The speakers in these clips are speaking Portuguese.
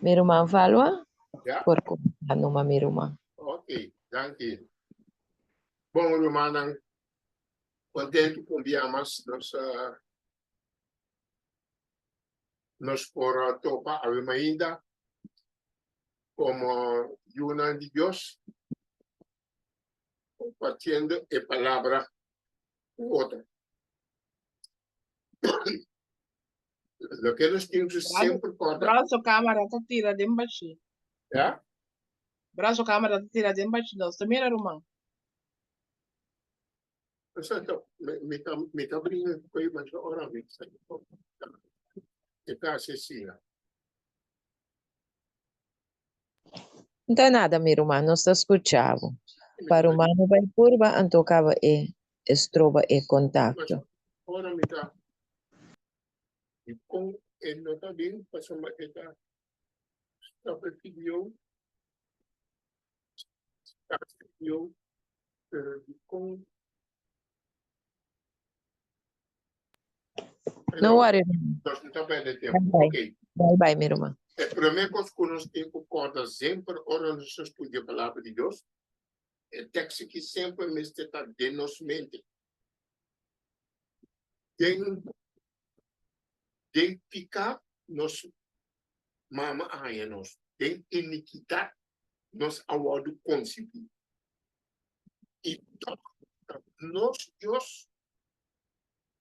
Minha irmã falou, Ja? por conta numa minha irmã. Ok, dank je. Bom, irmã, contente com mas nos por topa a ainda como una de Dios, compartiendo a palabra u otra. Lo que nos tiene sempre corda, Braço, câmera, tá tira de embaixo. ¿ya? Braço, câmera, tá tira de embaixo. Não, você mira, irmão. Exacto, me está abrindo foi mas ahora me está asesina. Não tem nada, minha irmã, não está escutando. Para o humano vai curva, antocava e estroba e contato. Ahora me está e com ele não está bem, passou uma está perfil, com Não worry. nós não está bem de tempo. Bye. Ok. Bye, minha irmã. A primeira coisa que nós temos que acordar sempre, ora nós estudamos a palavra de Deus, é texto que sempre me está de nossa mente. Tem picar nos mama aia nos, tem iniquidade nos awado concebi. E nós Deus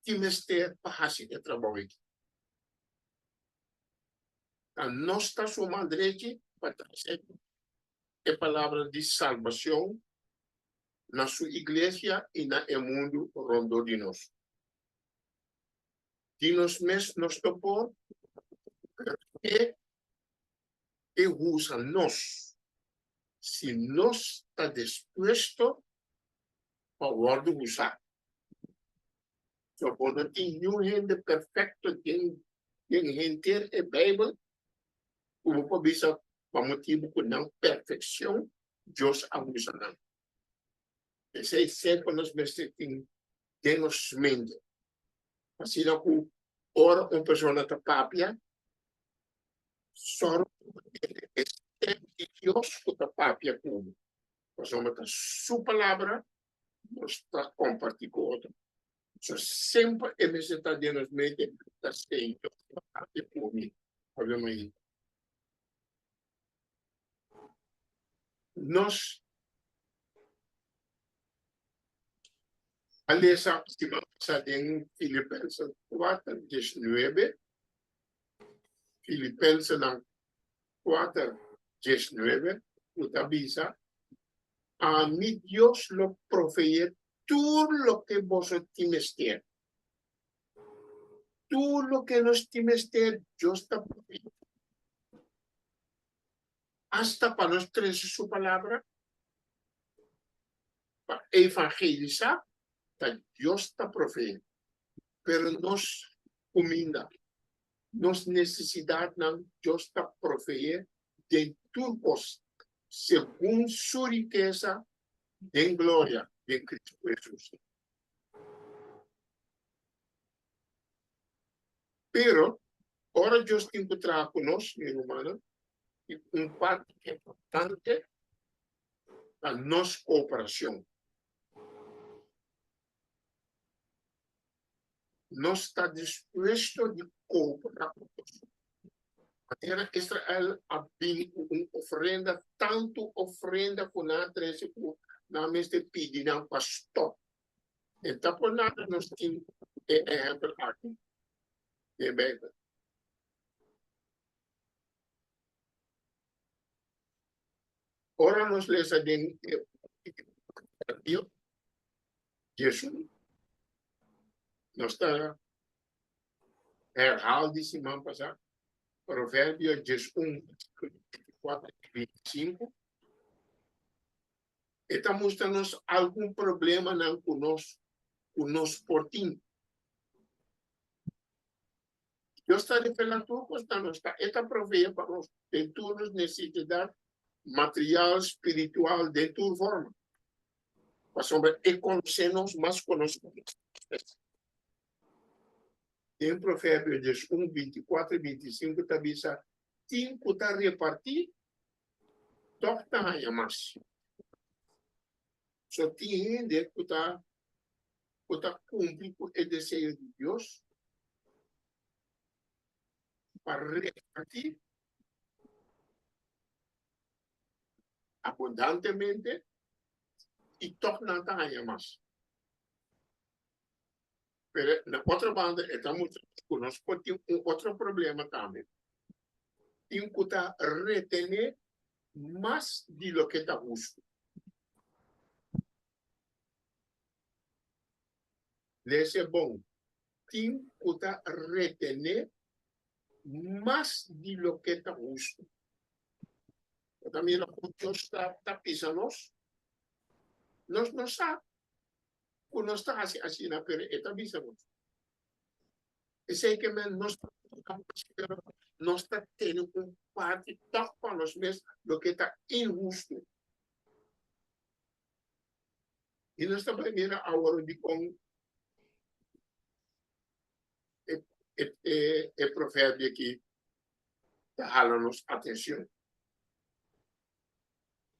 que me está passando de trabalho aqui. A nós está somando aqui para trazer a palavra de salvação na sua igreja e no mundo rondo de nós. De nós mesmos nos topou e usa nós. Se nós está disposto para usar. So, quando tem gente perfeito, tem gente a Bíblia, como pode ser para motivo que não perfeição, Deus abusa não. Esse é sempre nós temos mente. Assim, que ora uma pessoa está papia, só que Deus está papia como. Nós vamos ter sua palavra, nós está compartilhando com outro. So, sempre é necessário de nos mente da stein de pumi. Obviamente. Nós alesa se passa em Filipenses 4:19. Filipenses 4:19, utabisa a mi Dios lo provee todo lo que vosotros menester. Todo lo que nos menester, Dios está proveyendo. Hasta para nos traer su palabra, para evangelizar, Dios está proveyendo. Pero nos comida, nos necesidad, Dios está proveyendo de turcos, según su riqueza, en gloria de Cristo Jesús. Pero, ahora Dios tiene que trabajar con nosotros, mi hermano, y un parte importante a nuestra cooperación. No está dispuesto a cooperar con nosotros. A Israel ha pedido una ofrenda, tanto ofrenda con la 13, na mesma pedir não pastor. Então, por nada, nós temos exemplo aqui. É bem. Ora, nós lemos em Jesus. Nós está errado de semana passada. Provérbio 4:25. E está mostrando algum problema não conosco, o nosso portinho. Deus está revelando tudo que está. Está provendo para nós de todas as necessidades material, espiritual, de toda forma. E conhecer-nos mais conosco. Em Provérbios 1:24 e 25 está dizendo: tem que repartir, toch tá mais. Só tem gente que tá cumprir com o desejo de Deus para repartir abundantemente e toch não tá mais. Pero na outra banda, estamos conosco tem outro problema também. Tem que retener mais de lo que está justo. Esse bom. Tem que retener mais de lo que está justo. Também a Deus está pisando nós não sabemos. Nós está assim na pele, está pisando. E sei que nós está tendo parte tal para nós mesmos do que está injusto. E nós estamos primeiro agora de com o provérbio aqui está jalando-nos atenção.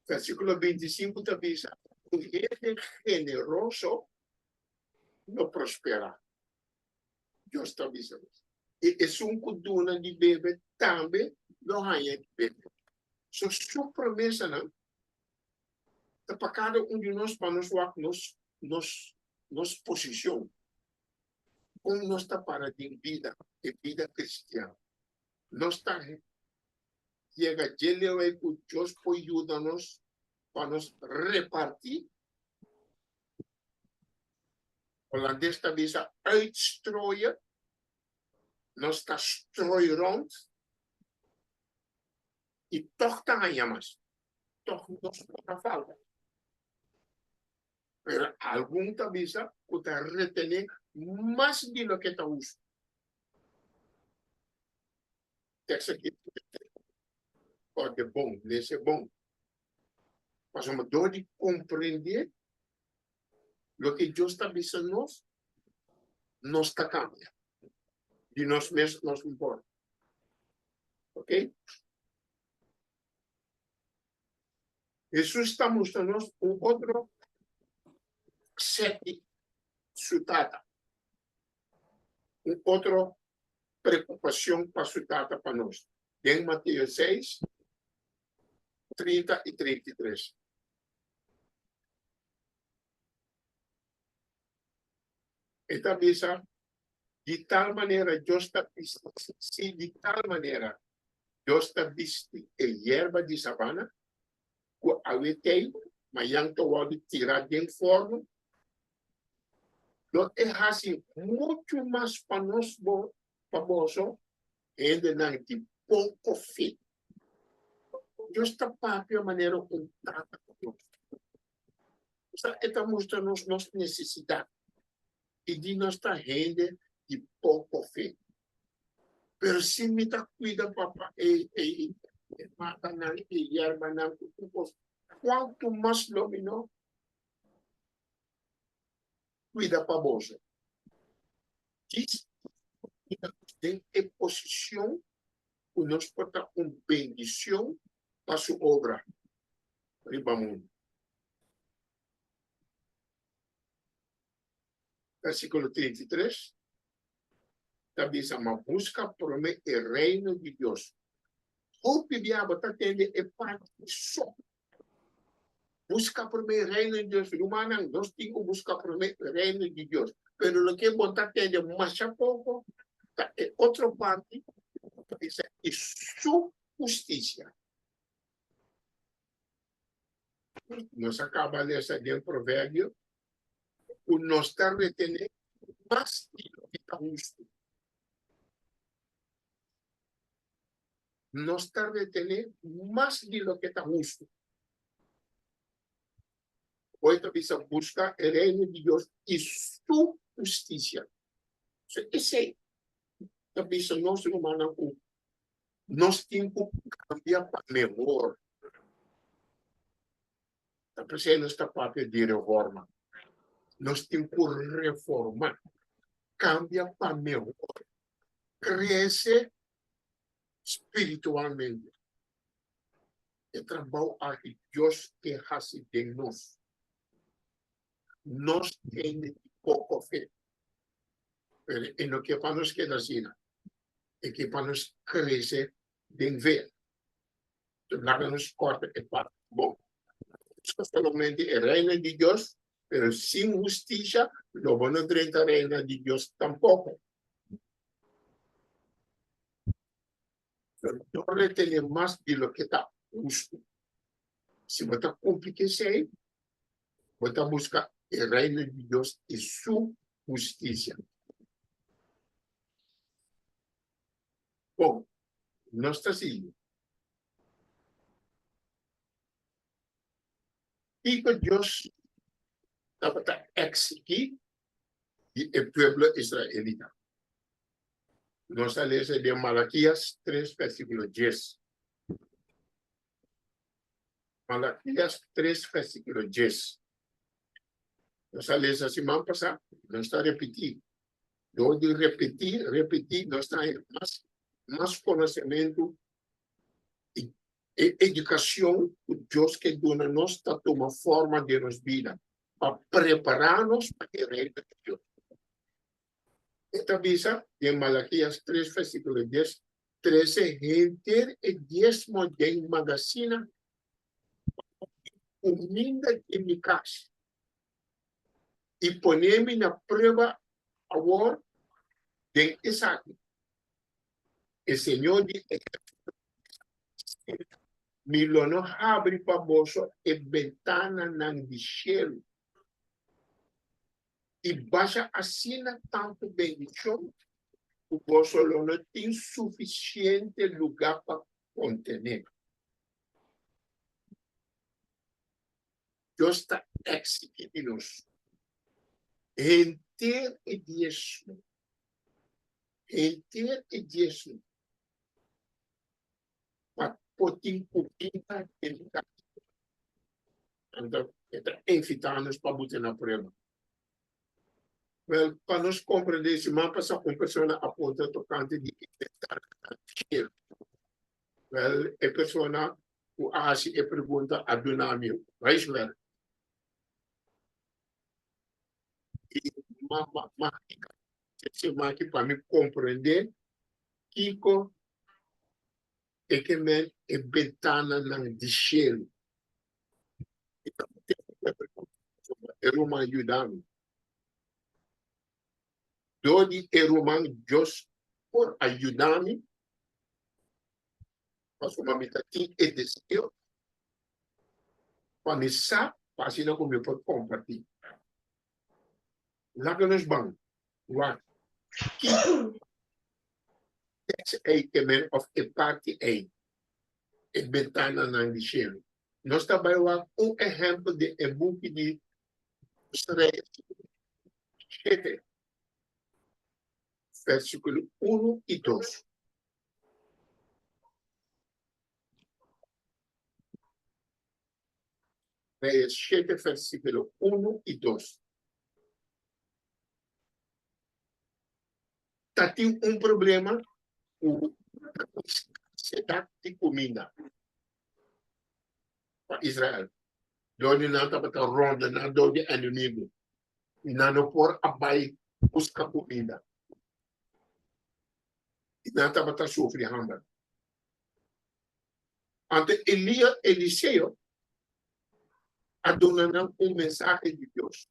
Versículo 25 está diz: o jefe generoso não prospera. Deus está dizendo. E é kuduna de bebê também não há de bebê. So, sua promessa não é para cada de nós para nos posição. Como nós está para de vida cristiana. Nós está chega a que Deus pode ajudar-nos para nos repartir. Holandês está dizendo uitstrooien. Nós está strooien rond. E toch está mas toch nos não falta. Pero algum tabisa que está retener mais de lo que está uso. Texto aqui pode bom, esse é bom. Mas uma dor de compreender o que Deus está dizendo nós está cambia. De nós mesmos nos importa. Ok? Jesus está mostrando outro sete sutata. Outra preocupação para sutata para nós. Em Mateus 6, 30 e 33. Esta misa, de tal maneira, Deus está se de tal maneira, Deus está visto a erva de sabana, que a vetei, mas yang to tirar de forma, não é assim muito mais para nós para nós, ainda não tem pouco fim. Deus está para a maneira como trata conosco. Está mostrando nossas necessidades e de nossa renda de pouco fim. Pero se me está cuidando, papá, mata na erva na quanto mais dominou, cuida para você. Diz que tem a posição que nós podemos uma bendição para sua obra. Ribamundo. Versículo 33. Também diz uma busca por o reino de Deus. O diabo está tendo a parte só. Busca por o reino de Deus. Humana, nós temos que buscar por o reino de Deus. Mas o que você está tendo mais a pouco, é outra parte, é sua justiça. Nós acabamos de ler o provérbio, o nós está retendo mais do que está justo. Nós está retendo mais do que está justo. Hoje também busca o reino de Deus e sua justiça. Esse também é o nosso humano. Nós temos que cambiar para melhor. Está precisando esta parte de reforma. Nós temos que reformar. Cambia para melhor. Cresce espiritualmente. El trabajo a Dios que hace de nos. Nos tiene poco fe. Pero en lo que para nos queda así, es que para nos crece de fe. Entonces, nos corta el pato. Bom, solamente el reino de Dios, pero sin justicia, lo bueno de el reino de Dios tampoco. Pero no retene más de lo que está justo. Si você cumpre que sei, você busca o reino de Deus e sua justiça. Bom, nós estamos assim. E que Deus estava executar o povo israelita. Nós lemos de Malaquias 3, versículo 10. Malaquias 3, versículo 10. Nós lemos a semana passada, nós estamos repetindo. Eu de repetir, nós estamos mais conhecimento e educação que Deus que dona nós está toma forma de nossa vida para preparar-nos para o reino de Deus. Esta visa em Malaquias 3, versículo 10, 13, render e diezmo de magazina comida de minha casa e poner-me na prova agora de Isaac. O Senhor diz, me lo não abre para bolso e ventana não de cielo. E baixa assina tanto bendição, o bolso não tem suficiente lugar para contener. Deus está executando-nos. Inteiro e diezmo. Inteiro e diezmo. Para poder cumprir a identidade. Então, está invitando-nos para botar na prova. Well, para nós compreender esse mapa, só uma pessoa aponta tocante de identidade. Well, a pessoa o hace e pergunta a Dunamio, vai ver. E se máquina para me compreender, Kiko é que me é ventana não de cielo. Então, eu me ajudando. Dodi e Roman Deus por ajudar-me. Mas uma metade é desejo. Para me saber, para assim não como eu posso compartilhar. Lá que nós vamos. What? Text A element of a party A. E ventana não de cielo. Nós trabalhamos exemplo de book de Israel. Versículo 1 e 2. Versículo 1 e 2. Tem problema com a escassez de comida para Israel. Onde não estava ronda, não onde é inimigo. Não por abai buscar comida. E não estava sofrendo. Ante Eliseu, adonando mensagem de Deus.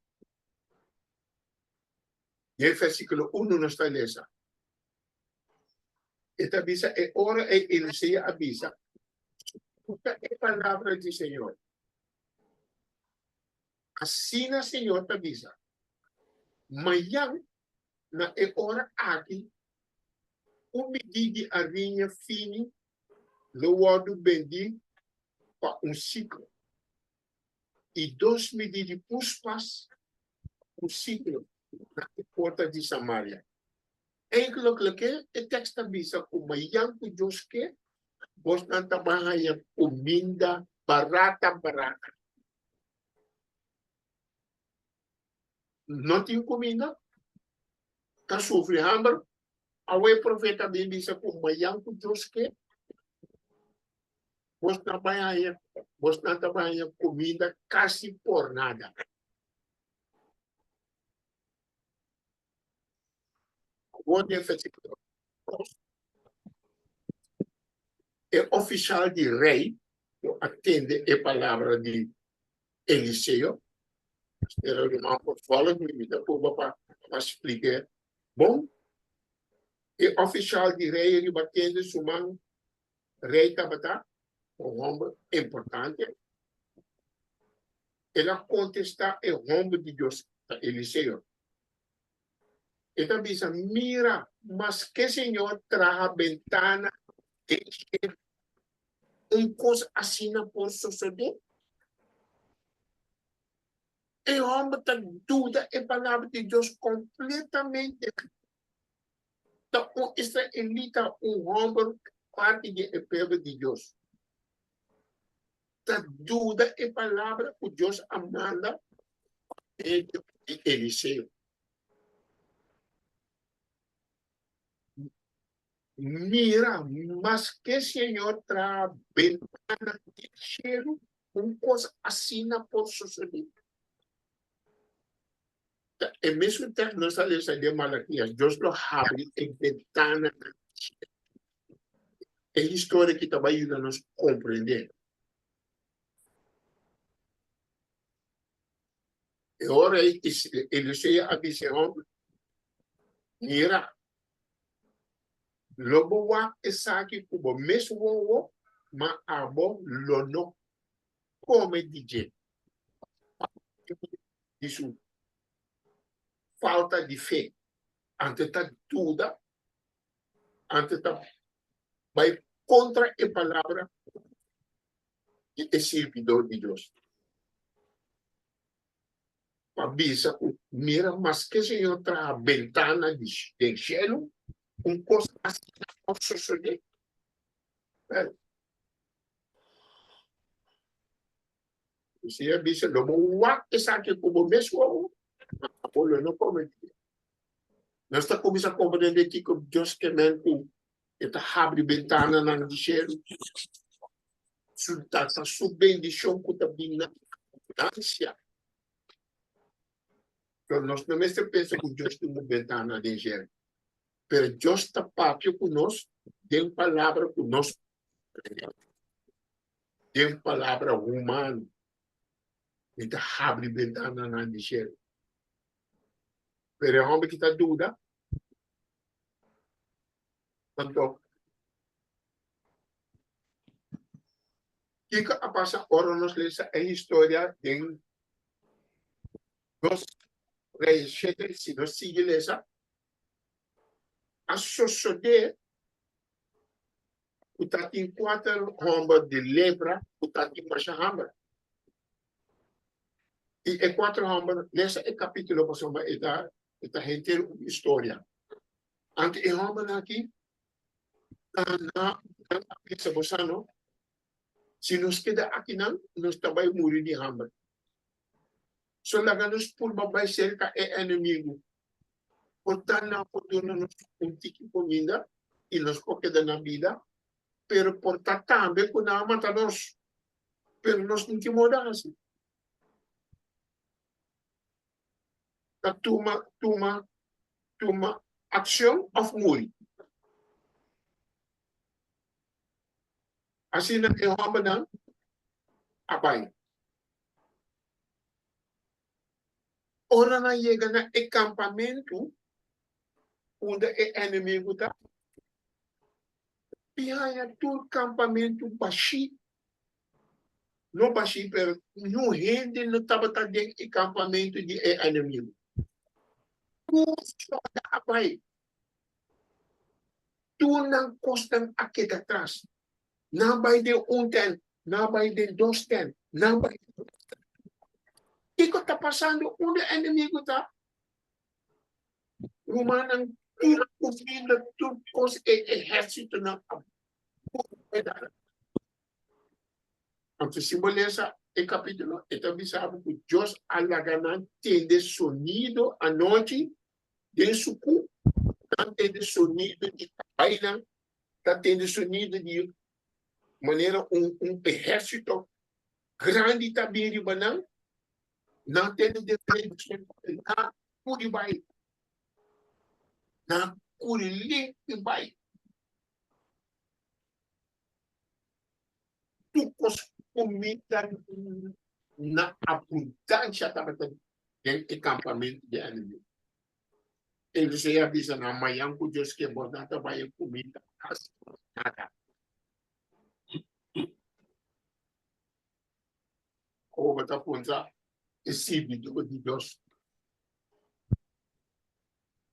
E o versículo 1 não está lendo. Esta avisa é hora e Eliseu avisa. Esta é a palavra do Senhor. Assim o Senhor te avisa. Amanhã, na hora aqui, medida a vinha fini, loado bendi para ciclo. E 2 medidas puspas, ciclo, na porta de Samaria. Enkele keer het tekst bisa kumayang ku Diyos ke, bos ng tabahayang uminda barata. Nothing kumina, kasufri hammer, Awe profeta bibi sa kumayang ku Diyos ke. Vos na trabalha comida casi por nada. Onde é oficial de rei, atende a palavra de Eliseu. Era uma fala de mim, para explicar. Bom, e oficial de rei, ele batendo sumando rei tabata, um homem importante. Ele contesta o homem de Deus, Eliseu. Então, diz, mira, mas que Senhor traga ventana coisa assim não pode suceder? E o homem está dúvida a palavra de Deus completamente. Então, um israelita, um homem, parte do povo de Deus. Está dúvida a palavra que Deus manda de Eliseu. Mira, mas que Senhor traz ventana de cheiro, coisa assim não pode suceder. E mesmo que nós estamos de Malaquias, Deus não abre a ventana. É a história que também ajuda a nos compreender. E ora, ele chega a dizer, mira, lobo wa esaki kubo mesmo wo ma abo lono come DJ. Isso falta de fé. Ante tá tudo, ante tá vai contra a palavra e é servidor de Deus. Avisa, mira, mas que Senhor traz a ventana de cielo, coisa assim não suceder. Você avisa, logo wa esaki kubo mesmo wo Apolo não come. Nós estamos começando a compreender que Deus quer mesmo está abre ventana na cheiro. Está subindo chão que está vindo na ânsia. Então nós não pensamos que Deus tem uma ventana de cheiro. Mas Deus está papio conosco, tem palavra conosco. Tem palavra humana. Ele abre ventana na cheiro. Mas o homem que está dúvida. Então, que passa agora nós lemos a história de dos reis, se nós seguimos essa, a sociedade, o tá em 4 homens de lepra, o tá em Machahamba. E é 4 homens, nessa capítulo, passamos a gente história. Ante o homem aqui, na pizza bosano, se nos queda aqui não, nós também morrer de hambre. Só lagamos por babai cerca é inimigo. Portanto, não podemos um tipo de comida e nos queda na vida, pero portanto também quando a mata nós, pero nós não temos assim. A toma ação of morrer. Assim não é homem não, abai. Ora na chega na acampamento onde é inimigo tá. Pihanha todo acampamento baixi. Não baixi, pero não rende no tava tá dentro do acampamento de inimigo. Tudo abai. Tu não costa aqui atrás. Não vai de 1 ten, não vai de 2 ten, não vai. O que está passando? Onde o inimigo está? Romanang tudo comida, tudo coisa exército não. Então, simboliza o capítulo, então sabe que Deus alagana tem sonido à noite de suco, não tem sonido de baila, está tendo sonido de maneira exército grande também de banana, não tem diferença na curibai, na curibai. Tu comida na abundância também tem acampamento de animais. Eles já avisam amanhã que Deus quer botar também comida. Nada. Como está apontando, esse vídeo de Deus.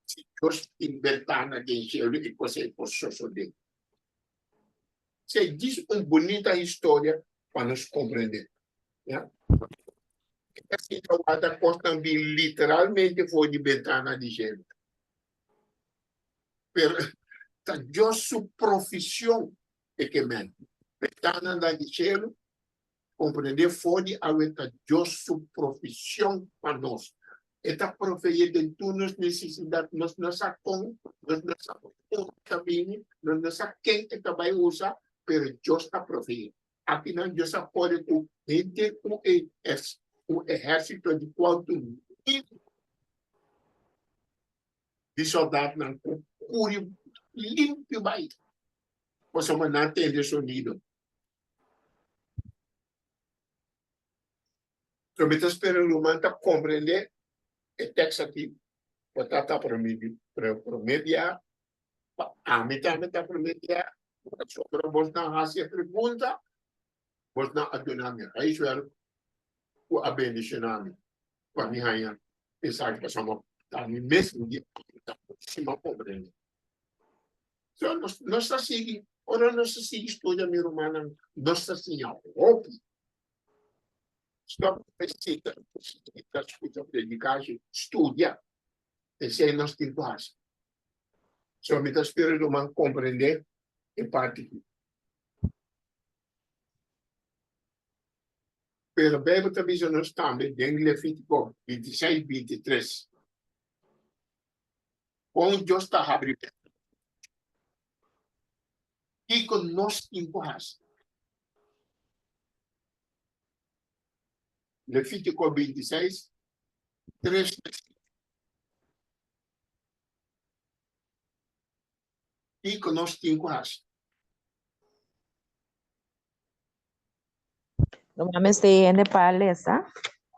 Se Deus inventar na gente, eu digo que você possa fazer. Você diz uma bonita história para nos compreender. Yeah? Essa chamada também literalmente foi de ventana de gelo. Pero Deus sua profissão é que men. Ventana de gelo, compreender foi de haver Deus sua profissão para nós. Esta profecia de tuas necessidades, nós não sabemos, nós não sabemos também, nós não sabemos quem que vai usar, mas Deus está profetizando. Aqui não, Deus pode ter um exército de quanto de soldados não cure limpo vai. Você não entende sonido. Então, me está esperando o manto compreender o texto aqui. Patata promedia, a mitad promedia, sobre vos não hace pergunta, vos não adunami. Aí eu o abençoe para mim aí, pensar que somos também mesmo de cima compreende. Então nós assim, ora nós assim estuda minha irmã, nós assim a roupa. Stop precisa, escuta predicar, estudia. Esse aí nós temos base. Somente o Espírito humano compreender em parte. Pero a Bíblia também já não está, em Levítico 26, 23. Onde Deus está abrindo. E com nós em paz. Levítico 26, 3. E com nós em paz. No mames de Nepal, esa.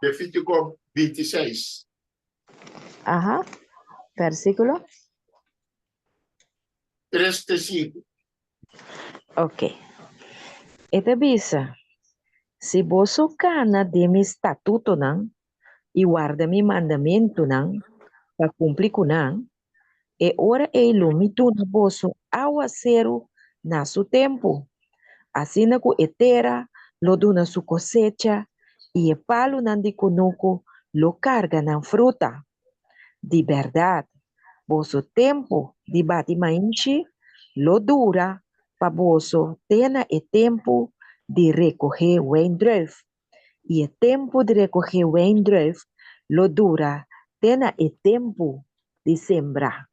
Levítico 26. Ajá. Versículo. 3-5. Ok. Esta bisa. Se você cana de mi estatuto nan, e guarda mi mandamento nan, para cumprir com nan, e ora ele me tuna boso aguacero na su tempo. Assim na ku etera, lo duna su cosecha, e palo nan di kunuko, lo carga nan fruta. De verdade, vosso tempo de batimainchi, lo dura, pa vosso tena e tempo de recoger o endref. E o tempo de recoger o endref, lo dura, tena e tempo de sembrar.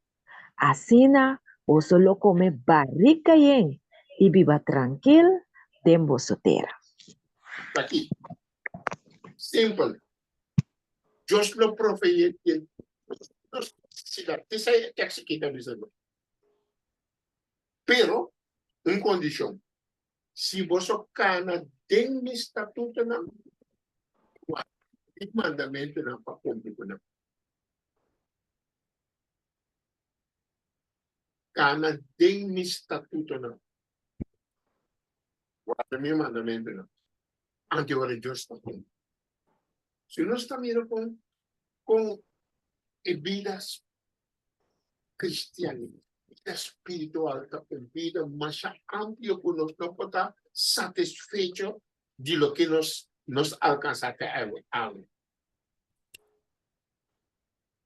Asina, vosso lo come barrica yen, e viva tranquilo, den vosso terra. Aqui. Simple. Deus não profetia. Esse é o texto que está dizendo. Pero, em condição. Se você cana tem mi estatuto não, o mandamento não para cumprir não. Cana tem mi estatuto não. Guarda meu mandamento não. Ante agora Deus está com. Se nós estamos mirando com vidas cristianas, vida espiritual, vida mais ampla que nós não podemos estar satisfeitos de lo que nos alcança até agora.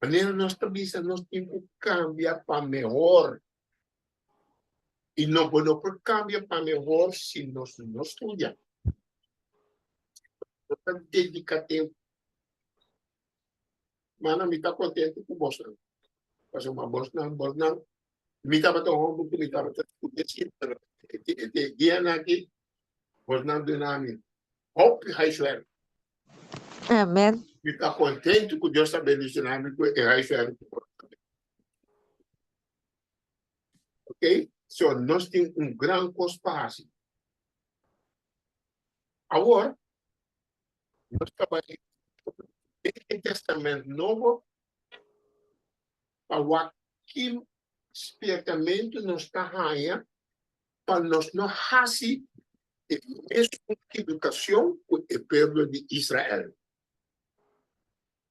Maneira nossa vida, nós temos que cambiar para melhor. E não podemos cambiar para melhor se nós não estudamos. Nós dedicar tempo. Mas não me está contente com você. Fazer uma bolsa, Mita ba itong hombo, mita ba ito, diyan natin, was nang namin. Hope, Haishwer. Amen. Mita contente com Deus estabeleceu namin ko, Haishwer. Ok? So, nós temos grande espaço. Agora, nós trabalhamos no Testamento Novo para o que espertamento nos está aí, para nós não fazer a mesma educação com o povo de Israel.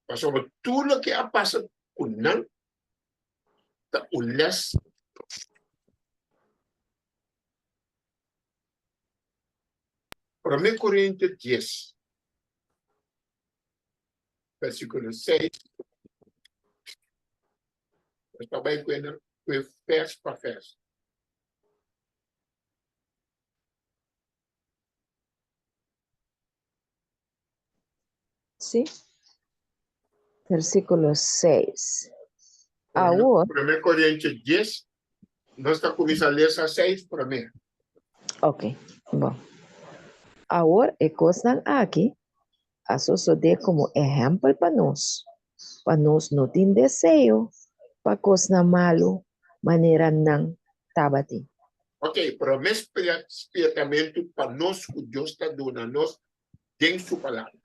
Porque tudo o que passa com nós, está o les. 1 Coríntios 10, versículo 6. Nós trabalhamos com verso para verso. Sí. Versículo 6. Ahora, 1 Coríntios 10, nós estamos começando a ler essa 6 para mim. ok, bom. Agora, é coisa aqui, a suceder como exemplo para nós. Para nós não ter desejo, para coisa malo, maneira não tabati. Ok, para o meu espiritamento, para nós, que Deus está dando a nós, tem sua palavra.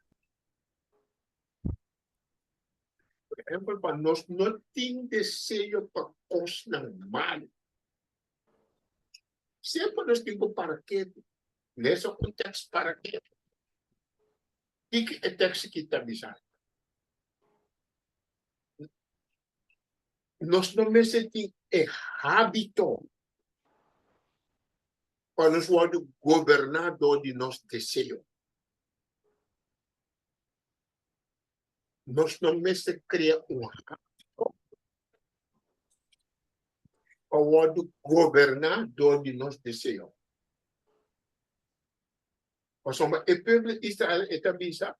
Por exemplo, para nós não tem desejo para coisa mal. Sempre nós temos para quê? Nesse contexto, para quê? O que é texto que está dizendo? Nós não temos hábito para nós governar de nosso desejo. Nós não criar hábito para governar de nosso desejo. Porque o povo de Israel está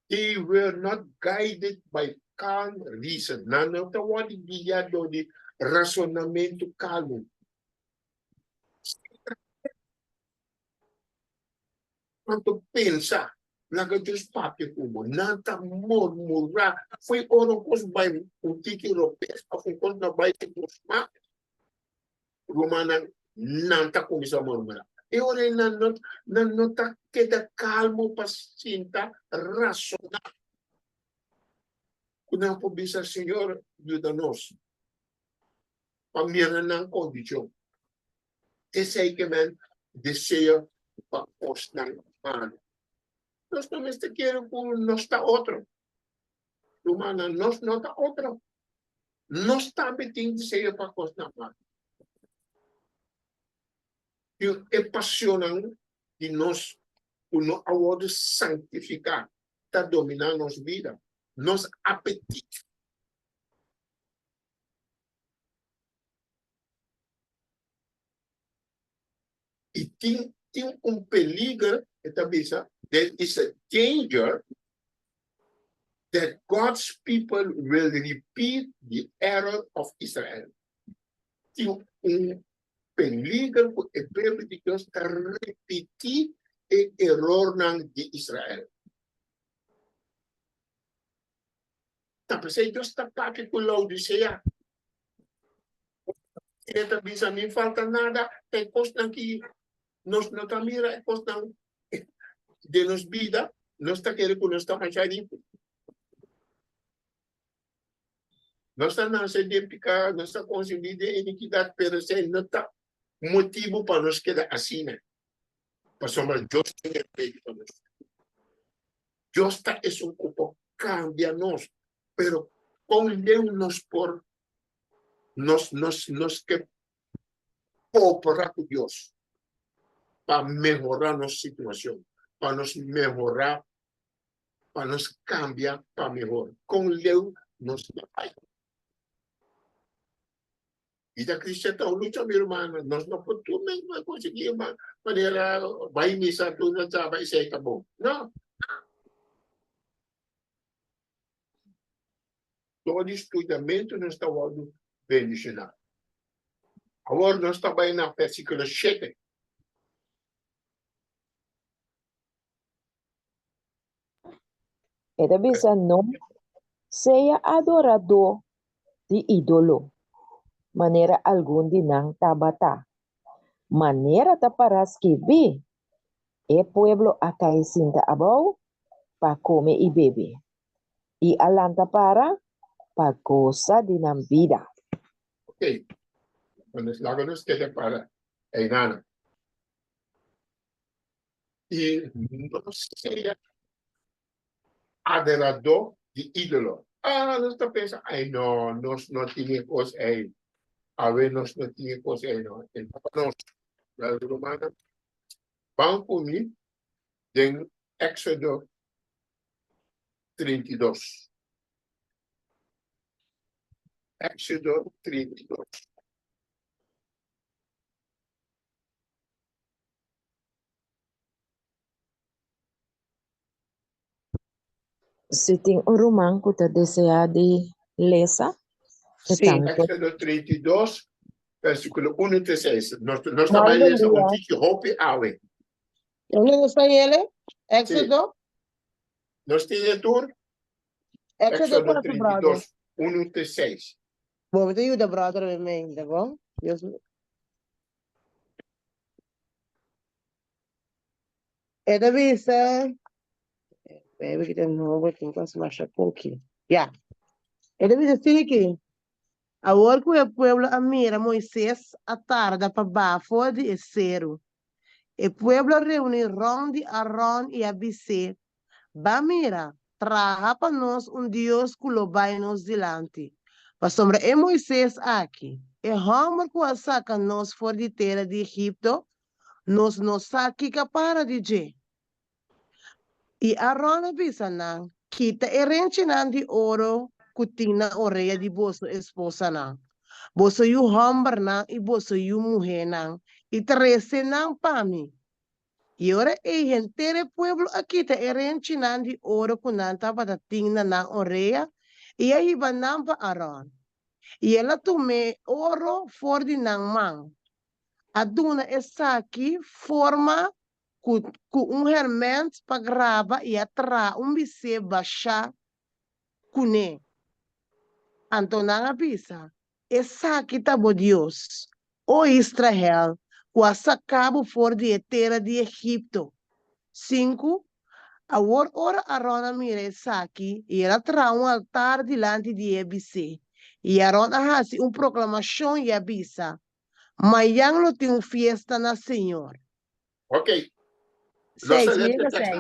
they were not guided by calm reason. Não estão guiados de razonamento calmo. Quando pensa, laga Deus papi como, nanta murmurar, foi oro cos vai o tiki europeu, foi cos na vai que os ma, romana nanta começou a murmurar. E ora não nota queda calmo, paciente, racional. Quando a poblação, Senhor, ajuda-nos. Para mirar na condição. Esse aí que man deseja para os não. Nós não queremos que nós está outro. Humana, nós não está outro. Nós também temos desejo para os não. E é apaixonante de nós, o nosso amor santificar, está dominando nossa vida, nosso apetite. E tem peligro, there is a danger that God's people will repeat the error of Israel. Tem peligro que o povo de Deus repetir o erro de Israel. Então, se Deus está aqui com Laodicea, ele também se não falta nada, tem coisa que nós não estamos mirando, coisa de nossa vida, nós estamos querendo que nós estamos achando. Nós estamos de picar, nós estamos conseguindo iniquidade, mas não está motivo para nós quedar assim, né? Porque Deus tem feito para nós. Deus está um pouco cambia nós, pero com Deus nos por nos que cooperar com Deus para melhorar nossa situação, para nos melhorar, para nos cambiar para melhor. Com Deus nos vai. E da cristã luta, meu irmão, nós não podemos conseguir uma maneira, vai missa, tudo já vai ser acabou. Não. Todo estudamento não está dando bendicionar. Agora nós estamos na versículo 7. Ita bisa não seja adorador de ídolo, maneira algum de não tabata. Maneira ta paras que vi, e pueblo acaicinta abau, pa come e bebe. E alanta para goza de nam vida. Ok. Quando logo nos queda para a enana. E não seja adorador de ídolo. Nós estamos pensando, ai não, nós não tínhamos coisa aí. A ver, nós não tínhamos coisa aí, não. Então, nós, romanos, vão comigo em Éxodo 32. Éxodo 32. Se tem romano que ta deseja de lesa, Sim. Éxodo 32, versículo 1 e 6. Nós Mas estamos lendo bom um dia. título, Hope Awe. Eu não sei ele. Éxodo. Nós temos tour Éxodo Éxodo 4, brother. 32, 1 e 6. Bom, então eu da brother me, tá bom? Deus. É da vista. Baby, que tem novo, tem que se machar pouquinho. Já. É da vista, sim, aqui. Agora que o povo admira Moisés a tarde para bafo de Esero. O povo reúne ronde Arão e Abissé. Va mira, traga para nós Deus que lo vai nos delante. Para sombra é Moisés aqui. E homem que saca nós fora de terra de Egipto, nos saca para de je. E Arão avisa não, quita renchinan de ouro, cutina orelha de bolso esposa não. Bolso yu homem não e bolso yu mulher não. E trece não para mim. E ora e gente pueblo aqui te erenchinando oro kunanta para tingna na oreia e aí banam pa aron. E ela tume oro for di nang mang. Aduna essa aqui forma ku herment pa graba e atra bise basha kune. Antonanga bisa. Essa aqui tá bo Deus. O Israel, quase cabo for di terra de Egipto. 5. A ora Arona mire saki e ela terá um altar delante de EBC. E Arona hasi proclamação e avisa. Amanhã não tem fiesta na Senhor. Ok. Nós 6, lemos mira o texto 6.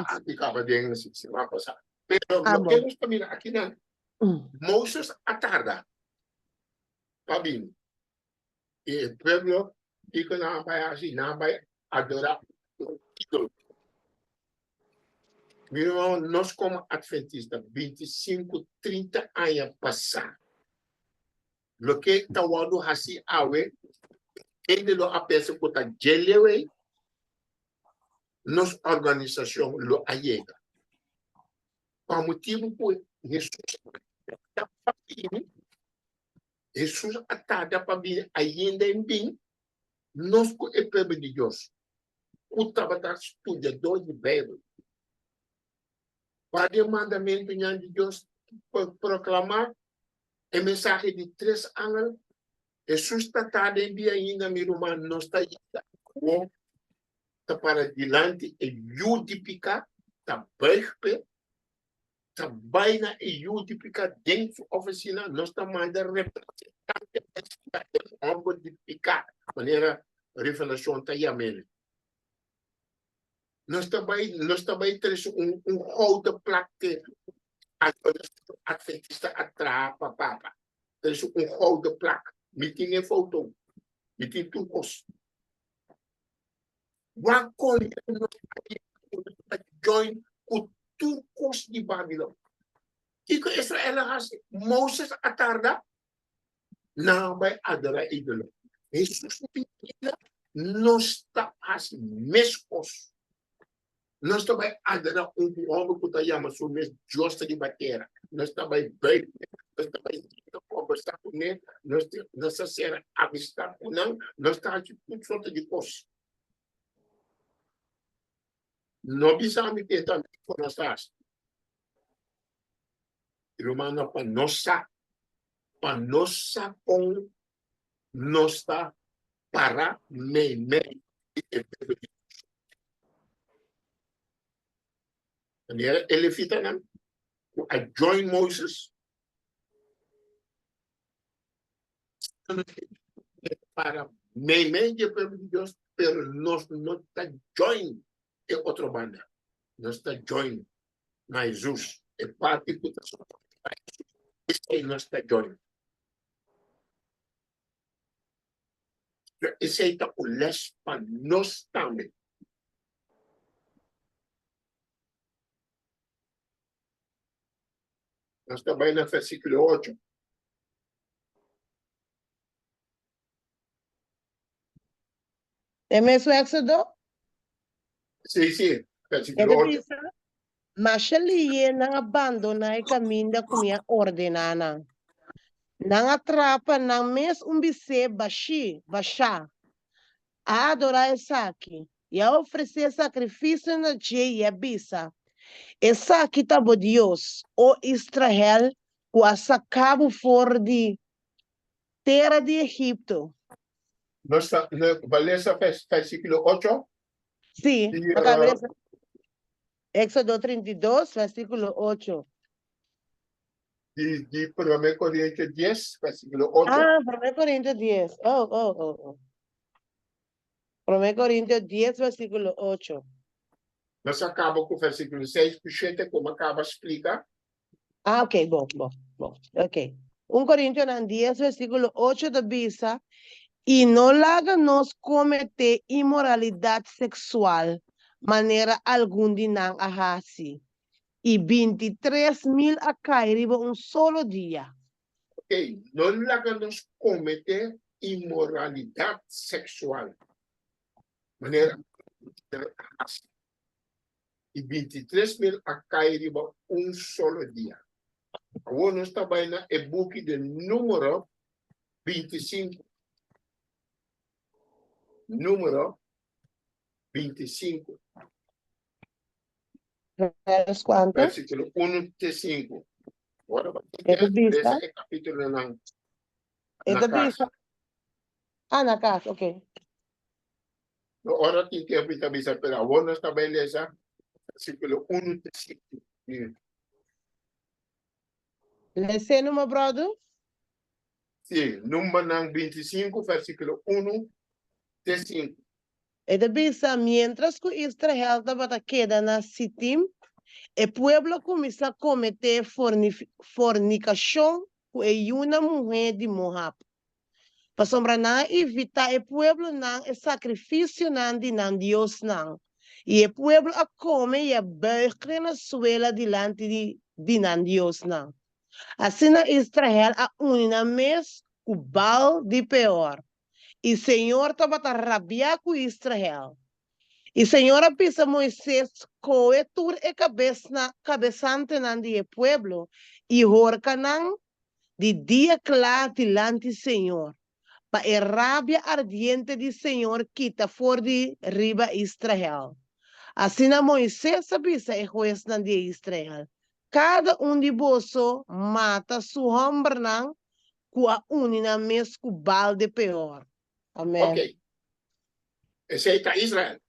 antes, de semana passada. Pero Ah, lo que bom. nós estamos aqui, não. Moses a tarde. Pabim. E o povo fica na vai assim, não vai adorar o ídolo. Meu irmão, nós como adventistas, 25, 30 anos passados, o que está o assim, ele não apenas que está gelewe, nossa organização lo ayega. Por motivo por Jesus está fazendo, Jesus está para vir ainda em bem, nós com o povo de Deus, o trabalho estudador de Bíblia, para o mandamento de Deus proclamar a mensagem de 3 anos, Jesus está em dia ainda, meu irmão, não está ainda. Está para diante e justificar, está bem, está bem e justificar dentro da oficina, nós estamos mandando representante para modificar de maneira revelação está aí. Nós também temos rol de plaque adventista atrás, papá. Temos rol de plaque. Me tinha foto. Me tinha tudo. Wakol join o turcos de Babilônia. E que Israel has Moses atarda não vai adorar ídolo. Jesus não está as mescos Nós também adera homem que está chamando sobre justa de bater. Nós também bem, nós também conversar com ele, nós necessário avistar com ele, nós estamos aqui tudo sorte de coisas. Não precisamos tentar com nós. Romano para nossa com nossa para me. Ele fita na a join Moses para me de pueblo de Dios, pero nós não está join é outra banda. Nós está join na Jesus. É parte que isso aí nós está join. Isso aí está o les para nós também. Nós também no versículo 8. É mesmo Éxodo? Sim, versículo Ele 8. diz, mas ele não abandona o caminho da comida ordenada. Não atrapa, não mesmo bice baixar. A adorar Isaac e a oferecer sacrifício na dia e a bisa. Isaac estava Deus, o Israel, que a sacava fora de terra de Egipto. Nós valemos versículo 8. Sim, E, Éxodo 32, versículo 8. de 1 Coríntios 10, versículo 8. Ah, 1 Coríntios 10. Oh. 1 Coríntios 10, versículo 8. Nós acabamos com o versículo 6, puxete como acaba de explicar. Ah, ok, bom. Ok. 1 Coríntios 10, versículo 8 da Bisa. E não haga-nos cometer imoralidade sexual, maneira alguma de não arrasi. E 23.000 a cair um solo dia. Ok, não nos cometer imoralidade sexual. Maneira e 23.000 a cair solo dia. Agora nós estamos na e-book de número 25. Número 25. Quanto? Versículo 1 a 5. Agora vamos É da Bisa? esse capítulo na É da casa. Bisa? Ah, na casa, ok. Agora tem que abrir a Bisa, pero agora nós estamos lendo versículo 1 a 5. Lê meu brother? Sim, número 25, versículo 1 a 5. É da Bisa, mientras que Israel estava queda na Sitim, o pueblo começou a cometer fornicação com uma mulher de Moab. Para sombra não evitar o pueblo não é sacrifício não de não Deus não. E o pueblo a come e a beber na suela diante de não Deus não. Assim na Israel a unina mês o bal de pior. E Senhor estava a rabiar com Israel. E Senhor pisa Moisés coe tur e cabeçante não de pueblo e horca não de dia claro diante Senhor. Para a rabia ardiente do Senhor quita for de riba Israel. Assim na Moisés sabia e juiz de Israel. Cada de bolso mata su homem não com a unina mesmo balde pior. Amém. Ok. Esse aí está Israel.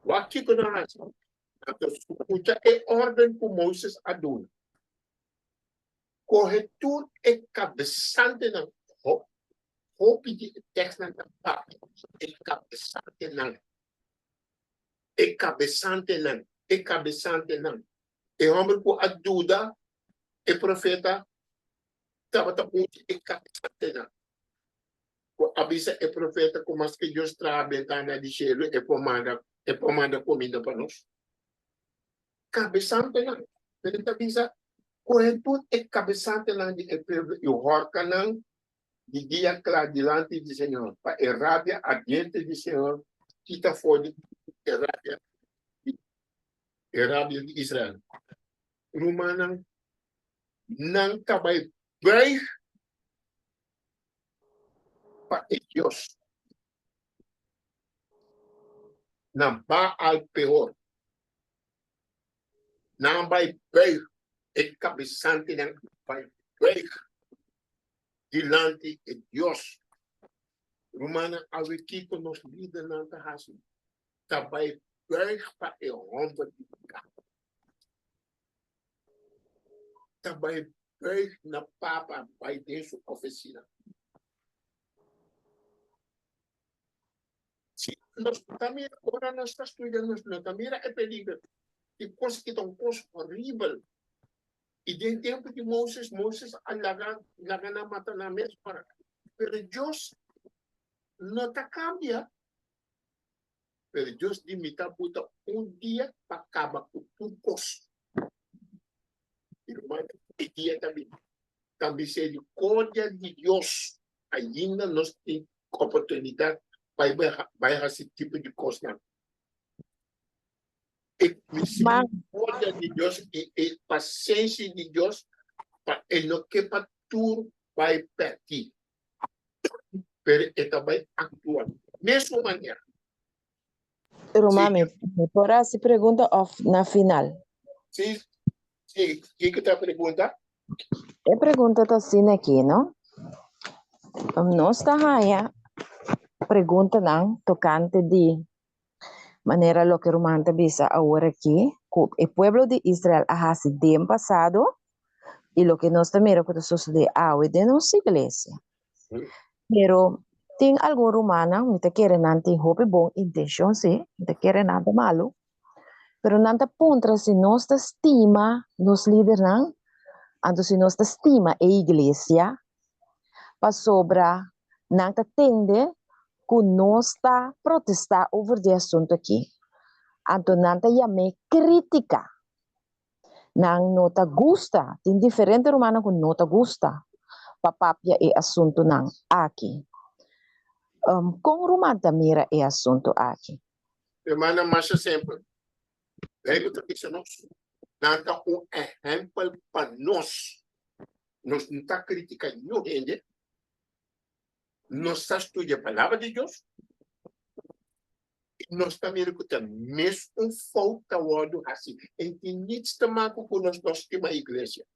O aqui que nós escuta é ordem que Moisés aduna. Corretor é cabeçante na roupa de texto na parte. É cabeçante não. É cabeçante não. É cabeçante não. É homem que ajuda é profeta estava é cabeçante não. Avisa é profeta como as que Deus trabalha na de cheiro e comanda comida para nós. Cabeçante não. Ele avisa corretor é cabeçante não de e horca não de dia claro diante do Senhor. Para a rábia adiante do Senhor que está fora Arabia de Israel. Romanang nang tabay bay pa Diyos na Baal Peor. Nang bay kabisante ng bay dilante de Diyos. Romana awikito nos lida ng tahasin. Tabay bay pa homem de tabay bay na papa bay din sa oficina. También ahora no está estudiando, también es peligro. Y cosas que son cosas horribles. Y de tiempo de Moses lagan a matar a mes para. Pero Dios no te cambia. Pero Dios limita puta un día para acabar con tu cosa. Y día también. También misericordia de Dios. Ainda nos tem oportunidade vai esse tipo de coisa. E misericórdia de Deus e paciência de Deus para ele não quer para tudo vai perder. Pero ele também atua. Mesma maneira. Romami, agora se pergunta na final. Sim. O que está pergunta? A pergunta está assim aqui, não? Nós está aí. Pergunta não, tocante de maneira lo que Romano bisa agora aqui, o pueblo de Israel ha sido passado e lo que nós também que sucede hoje de nossa igreja. Pero tem algum romano, não te quer não tem hope bom intenção, sim, não te quer nada malo. Pero não te pontra se nós estima nos líderes não, então se nós estima a igreja, para sobra não te tende que nós está protestar over de assunto aqui. Então, não te chame crítica. Não te gusta. Tem diferente romano que não te gusta. Papapia é assunto não aqui. Com romano também é assunto aqui. Hermana, mas sempre. Lembra que isso nós não um exemplo para nós. Nós não está criticando ninguém. Nós está estudando a palavra de Deus. Nós também recutamos mesmo falta o assim. Entendi também com nós temos a igreja.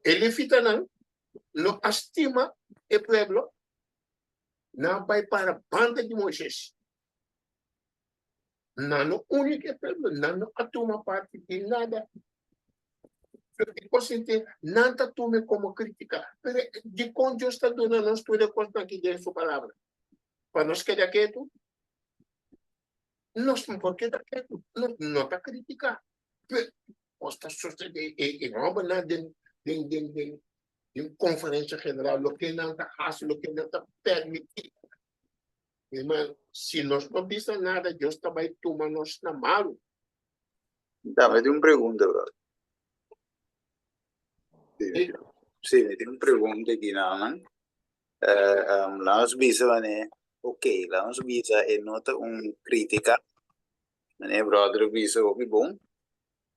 Ele fita não estima o pueblo, não vai para a banda de Moisés. Não único pueblo, não toma parte de nada. Você tem nada tome como crítica. De quando Deus está dando nós toda coisa que tem sua palavra. Para nós querer quieto, nós não podemos quedar quieto. Não está criticar. Está sucedendo em obra de conferência general, o que não está fácil, o que não está permitido. Irmão, se nós não pensamos nada, Deus também toma nós na mão. Dame uma pergunta, brother. Sim, me tem uma pergunta aqui, não? Nós bisa, né? Ok, nós bisa é nota crítica, né, brother, bisa o que bom.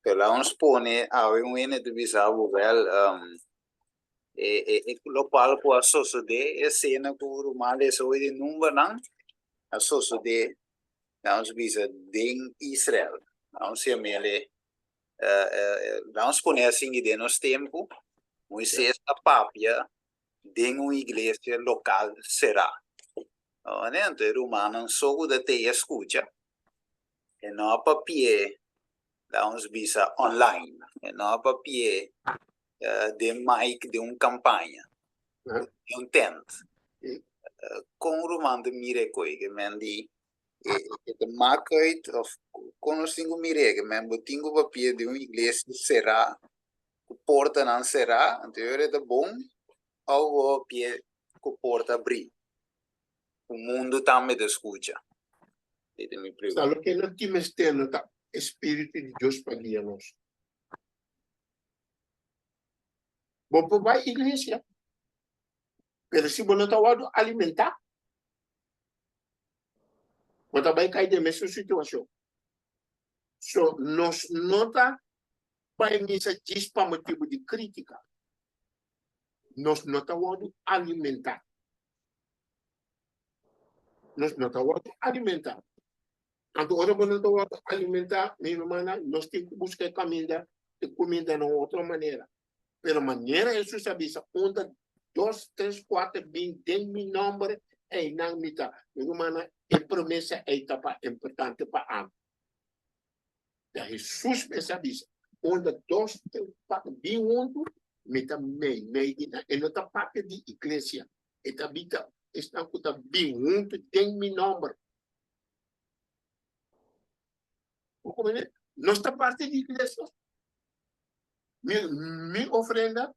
Pero nós põe a um ene de bisa o vel, lo qual può succedere cena com o male so de number não, a succede, nós bisa em Israel, nós se mele, nós põe assim de nos tempo. Moisés a papia de uma igreja local será. Então, o romano só de te escuta. E não a papia, vamos bisa online. E não a papia de mic de uma campanha. De um tent. Com o romano de mire coi, que me di, de market of conosco mire, que me botingo papia de uma igreja será. Porta não será, então é bom, ou o pie que porta abrir. O mundo também escuta. Sabe que não temos tendo o Espírito de Deus para guiar-nos. Bom, vai à igreja. Mas se você não está alimentar, Wat daarbij kan je de mesma situatie. So, nos nota para misa dispa motivo de crítica. Nos nota wadu alimentar. Nos nota wadu alimentar. Anto ora bonita wadu alimentar, minha mana, nós temos que buscar comida de outra maneira. Pero maneira isso sabe, onda 2, 3, 4, 20, 10 mil números é na mitad. Minha mana, é promessa é etapa importante para a da Jesus sabe, onda 2, 3, 4, 21, meta meio, e nota parte de igreja. Eta bita, está com a 21, 10 mil números. Nossa parte de igreja. Mi ofrenda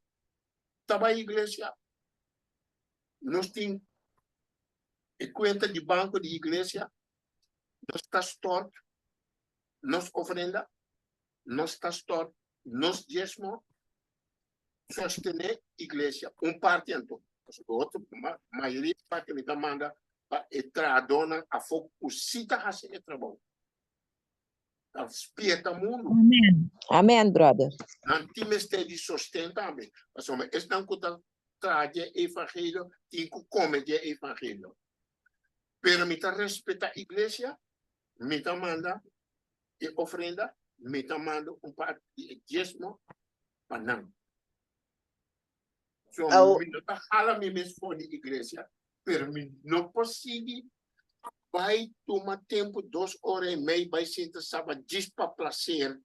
estava a igreja. Nós temos conta de banco de igreja. Nós está store. Nós ofrenda. Nós está store. Nós dízimo. Sostener igreja. Parte então. Outro, maioria parte me demanda para entrar a dona a fogo o cita a ser trabalho. Spieta mundo. Amen. Amen, brother. Não tem de sustento também. Mas esse não custa trazer evangelho, tem que comer de evangelho. Pero me respeita a igreja, me manda e ofrenda, me manda parte de dízimo para não. So, me não fala me mesmo for de igreja, pero me não consigo vai tomar tempo 2 horas e meia, vai sentar sábado, diz para prazer,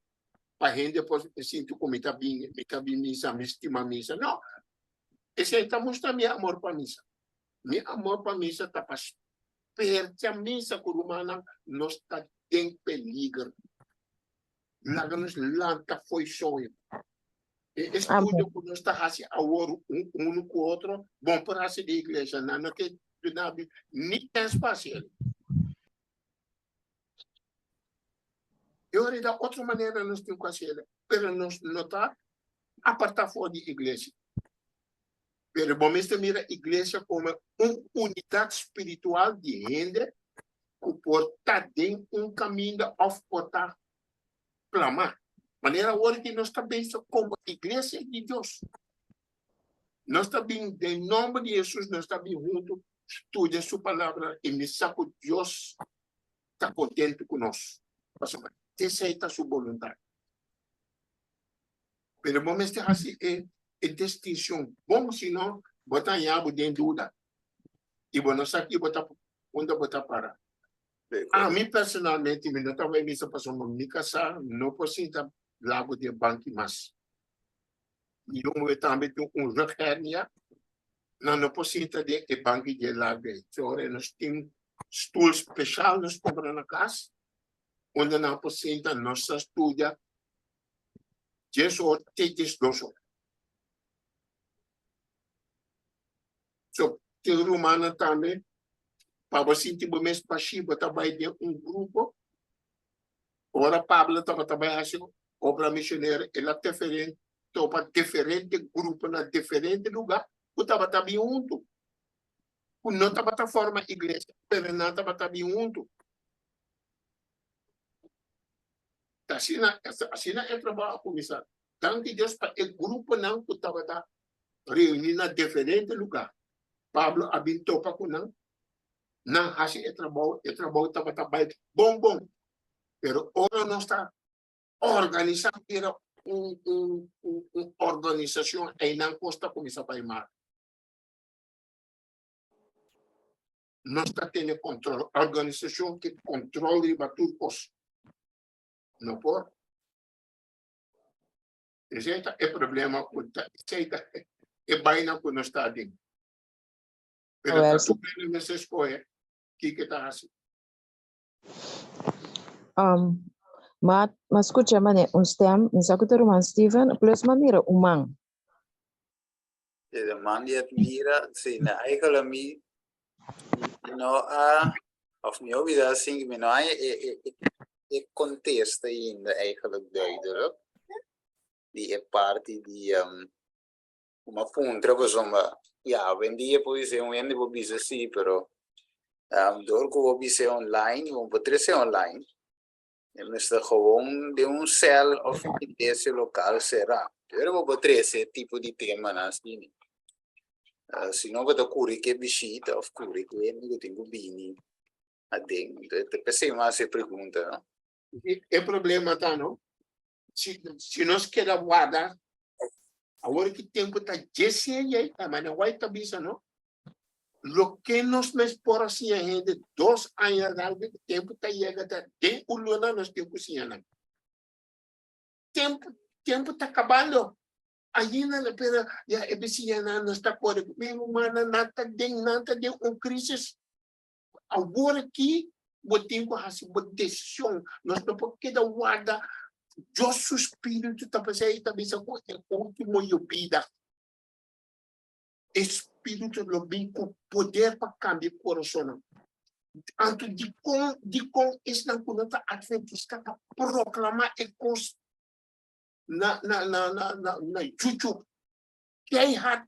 para a gente depois sinto como está bem missa, me estima missa. Não, esse aí está mostrando meu amor para missa. Meu amor para missa está para perto a missa com o humano, nós está em perigo. Lá nos lanta foi sonho. Esse tudo que nós está fazendo agora, um com o outro, bom para a igreja, não que nem tem espaço. Eu ainda da outra maneira nós temos que fazer, pero nós notar apartar fora da igreja. Pero bom mesmo mira a igreja como uma unidade espiritual de gente que porta dentro caminho de portar clamar. Maneira agora que nós também como igreja de Deus. Nós também, em nome de Jesus, nós também juntos estuda sua palavra e me sabe que Deus está contente conosco. Aceita sua vontade. Pero bom este assim é distinção. Bom se não botar yabo dentro dúvida. E bom nós aqui botar onde botar para. A mim personalmente me não estava em missa para me casar, não posso estar lago de banco mais. E eu também tenho rehernia, não posso estar de banco de lago. Então nós temos stoel especial nós compramos na casa. Onde não possibilita nossa estuda 10 horas, 2 horas. So, tem romana também, para você ter o mesmo passivo, trabalhar em grupo. Ora, Pablo estava trabalhando obra missionária, ela diferente, para diferente grupo, na diferente lugar, eu estava também junto. Eu não estava da forma igreja, mas não estava também junto. Assim é trabalho começar. Tanto Deus para o grupo não que estava reunido em diferente lugar. Pablo abençoou para não assim é trabalho estava trabalhando bom. Pero ora não está organizado era uma organização e não custa começar para ir. Não está tendo controle, organização que controle tudo. Não pode. Esse é o problema. Esse é baina que nós está dentro. Pero está tudo nessa escolha. O que está assim? Mas escuta, mané, stem, sabe que o Roman Steven, plus mamira, umang. De man die het mira, zijn eigenlijk mi, of niet, wie dat zingt, ik contest ainda eigenlijk duidelijk. Die parte die uma puntra, insomma, ja, vendia poi se un ende può bisogna sì, però Door ko obise online, yung patrese online. Nesta gewoon de un cel of desse local será. Pero mo patrese tipo di tema nasini. Se não vai dar curi que bichita of curi que eu tenho bini. Adem, te pensei mais se pergunta, não? O problema tá, não? Se nós queremos guardar, agora que tempo está dizendo aí, mas não vai estar bisa, não? Lo que nos por assim a gente 2 anos de tempo está chegando, tem o luna nós temos cozinhando. Tempo está acabando. Aí na pera já é bisiana nós está por mesmo mana nada de crise. Agora aqui tempo assim uma decisão nós não podemos dar guarda Deus espírito está passando também só com o último vida. Espírito lo bem com poder para cambiar o coração. Anto de com isso não conta adventista para proclamar e cos na chuchu que é errado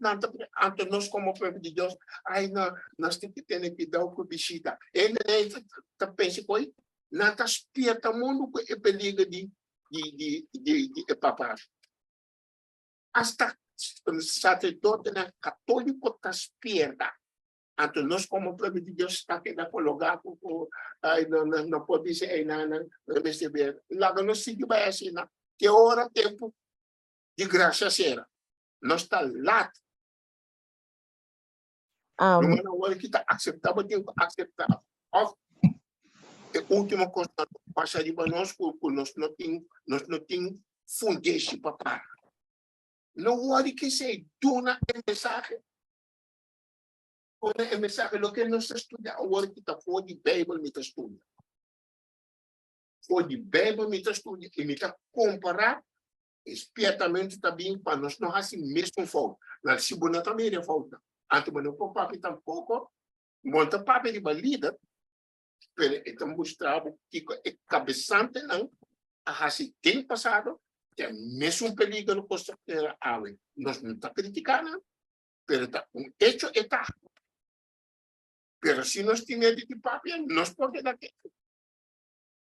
anto nós como povo de Deus aí nós temos que dar o bichita ele tá pensa coi na tá espierta mundo com é perigo de papar hasta sacerdote católico está espierta. Então, nós, como povo de Deus, está aqui na colocar, não pode ser, não receber. Lá no sítio vai assim, que hora, tempo de graça será. Nós está lá. Não hora que está aceitável, tem que aceitar. A última coisa, passa de nós, nós não temos fundeixe para parar. Não hora que se dona a mensagem. A mensagem, o que nós estudamos, agora que está fora de Bíblia, me está estudando. Fora de Bíblia, me está estudando. E me está comparar, expiatamente também, para nós não assim mesmo falta. Na segunda também é falta. Antes, mas não pode papi tampouco, monta papi de balida, pero então mostrava que é cabeçante, não, assim, tem passado, tem mesmo perigo no construir a água. Nós não está criticando, pero um hecho está. Pero se nós tivermos de papel, nós podemos dar que.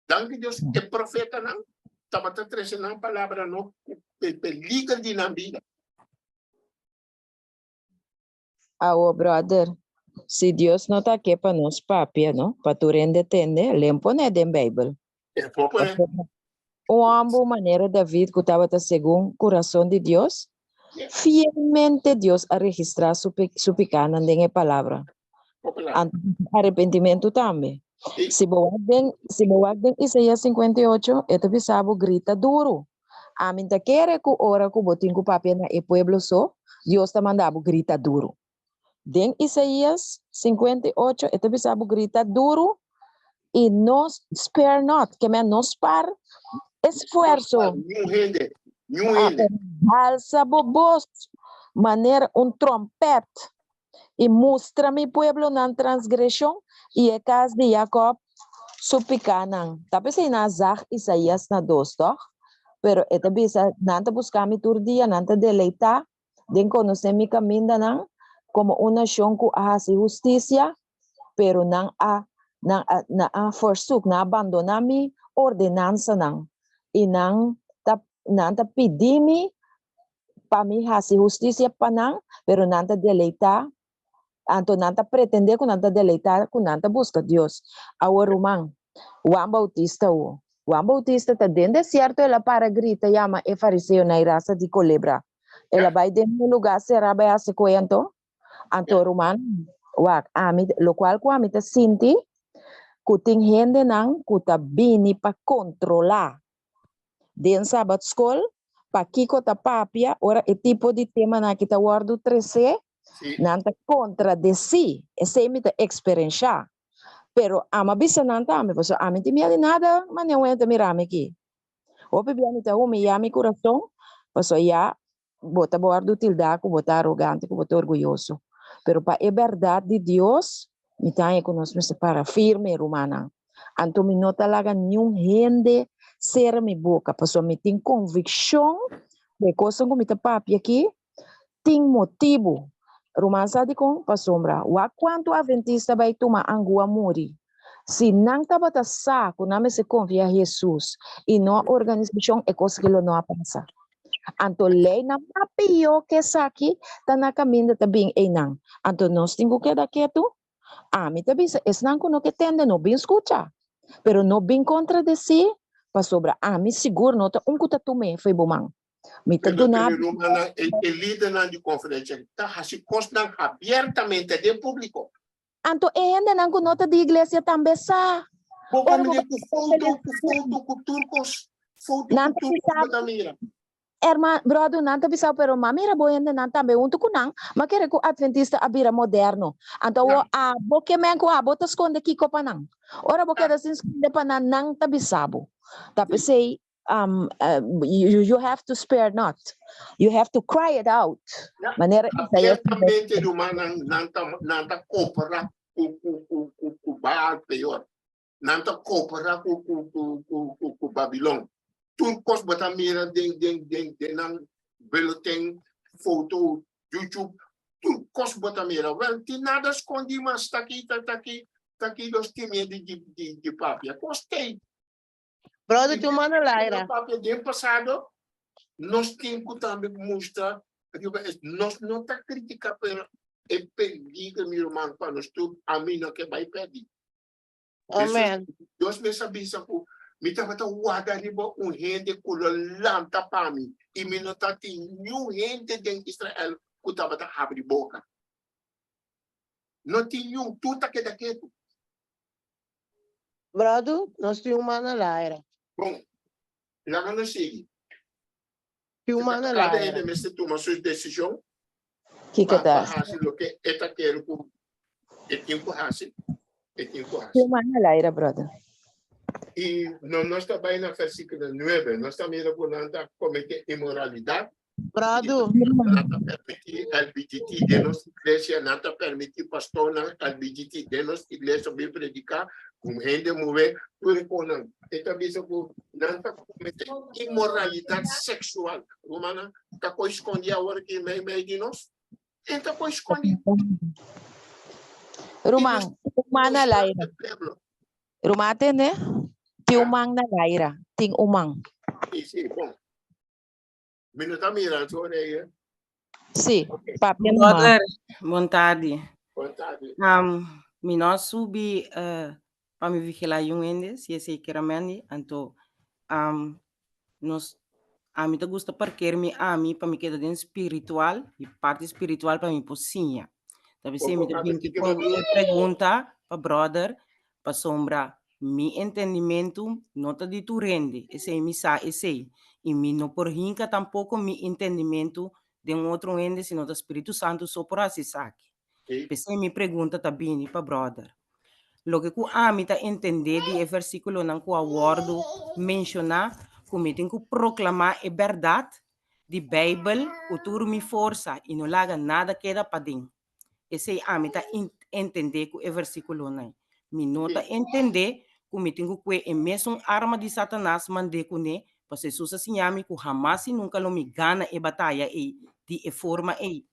Danke Deus, é profeta não. Estava trazendo a palavra não, liga de na vida. Brother, se Deus não está aqui para nós papel, não? Para tu entender, lempo não é da Bíblia. É pouco, né? Uma boa maneira David que estava segundo o coração de Deus, fielmente Deus a registrar su pecado na palavra. Arrependimento também. Se boagden Isaías 58, ito bisabo grita duro. Amin ta quer que ora que botin ku papel na e pueblo so, Dios ta mandabo grita duro. Den Isaías 58, ito bisabo grita duro e nos spare not, que me nos par esfuerzo. Alza bobos, maneira trompete. E mostra mi pueblo na transgressão e é caso de Jacob supicanan. Tapi sa inazak Isaías na 2, toch? Pero ito bisa, nanta buscami turdia, nanta deleita, din conocem mi caminda nang, como una nación ku ahasi justicia, pero nang forsuk, na abandonami ordenanza nang, e nanta pidimi, pa mi hasi justicia panang, pero nanta deleita, anto nanta pretender que nanta deleitar, que nanta busca Deus. Agora, Juan Bautista está dentro do deserto, ela para grita, chama e fariseu na raça de culebra. Ela vai dentro do lugar, será vai se cuento. Anto, Roman, lo qual com a mita sinti, que tem gente não, que tá bini para controlar. Dentro Sabbath School, para Kiko ta papia, ora é tipo de tema na kita guardo 13, nanta contra de si, esse imita experiencia. Pero ama bisa nanta ame, porque ame ti miali nada, mas não entra mirame aqui. O bibiani ta humilhar mi coração, porque já bota guardo tildaco, bota arrogante, bota orgulhoso. Pero para a verdade de Deus, me tem que nós me separa firme, romana. Anto me nota laga nenhum rende ser mi boca, porque me tem convicção de coisa que me tá papi aqui, tem motivo. Romansa di kong pasombra. Wa quanto adventista vai tuma angua muri. Se não estava sa, quando nós se confia em Jesus e não a organização é coisa que não pensa. Anto lei na papio que saki tá na caminho também e não. Anto nós temos que dar quieto. Me também es não que que tende no bem escuta. Pero no bem contra de si, pa sobra me seguro não tá que tá tume foi bomang. Me tá do na Romana, el líder na de conferência tá se constando abertamente de público. Anto ainda não que nota de igreja também sa. Boca me com foto com turcos, foto com turcos da mira. Hermano, brother, nanta bisa pero mamira boyende nanta be untu kunang, makere ko adventista abira moderno. Anto boke men ko bota skonde kiko panang. Ora boke da sin skonde panang nang tabisabo. Tapi say you have to spare not. You have to cry it out. Manera Abertamente Romana nanta coopera com Baal Peor. Nanta coopera com Babilônia. Turcos bota mira den bulletin, foto, YouTube. Turcos bota mira. Well, ti nada escondi mas tá aqui dos times de papia. Gostei. Brother, tu manda Laira. Papia do passado, nós temos também mostrar, nós não tá criticando pero é pedir que meu irmão para nós tudo a mim não que vai pedir. Amen. Deus me sabia que me tava guarda riba gente que lanta para mim e me não tá tem gente de Israel que tava abre boca. Não tem tudo que daqui. Brother, nós temos manda Laira. Bom, lá não sigue. Tu manda Cada Laira. ele me toma suas decisões. que tá. Lo que eta quero com é tempo hace. Que mana laira, brother. E nós trabalhamos na versículo 9, nós também não cometer imoralidade. Brother, Não permitir LGBT de nossa igreja, não permitir pastor na LGBT de nossa igreja vir predicar, com gente mover, tudo com não. Então, isso não cometer imoralidade sexual. Romana, tá com esconder a hora que meio de nós. Então, com esconder. Rumang, mana laira. Rumate né? Ti umang na laira, ting umang. Sim, bom. Minuta mirando, olha aí. Sim, papia Brother, boa tarde. Boa tarde. Mi não subi para me vigilar ainda, se é secretamente, então nós a mim te gusta porque mim para me quedar dentro espiritual e parte espiritual para mim pocinha. Talvez se me tem que pergunta para brother, para sombra, mi entendimento não tá de tu rende, esse me sa esse e mi não por hinca tampouco mi entendimento de outro ende se não do Espírito Santo só por assim saque. Você me pergunta também para brother. Lo que ku ami ta entender de versículo nan ku awardo mencionar como tem que proclamar a verdade de Bíblia, o tur mi força e não laga nada queda para dentro. Esse ami ta entender ku e versículo nan. Mi nota entender como tem que é mesmo arma de Satanás mande ku ne, para Jesus assim ami ku jamás e nunca lo me gana e batalha e de forma e.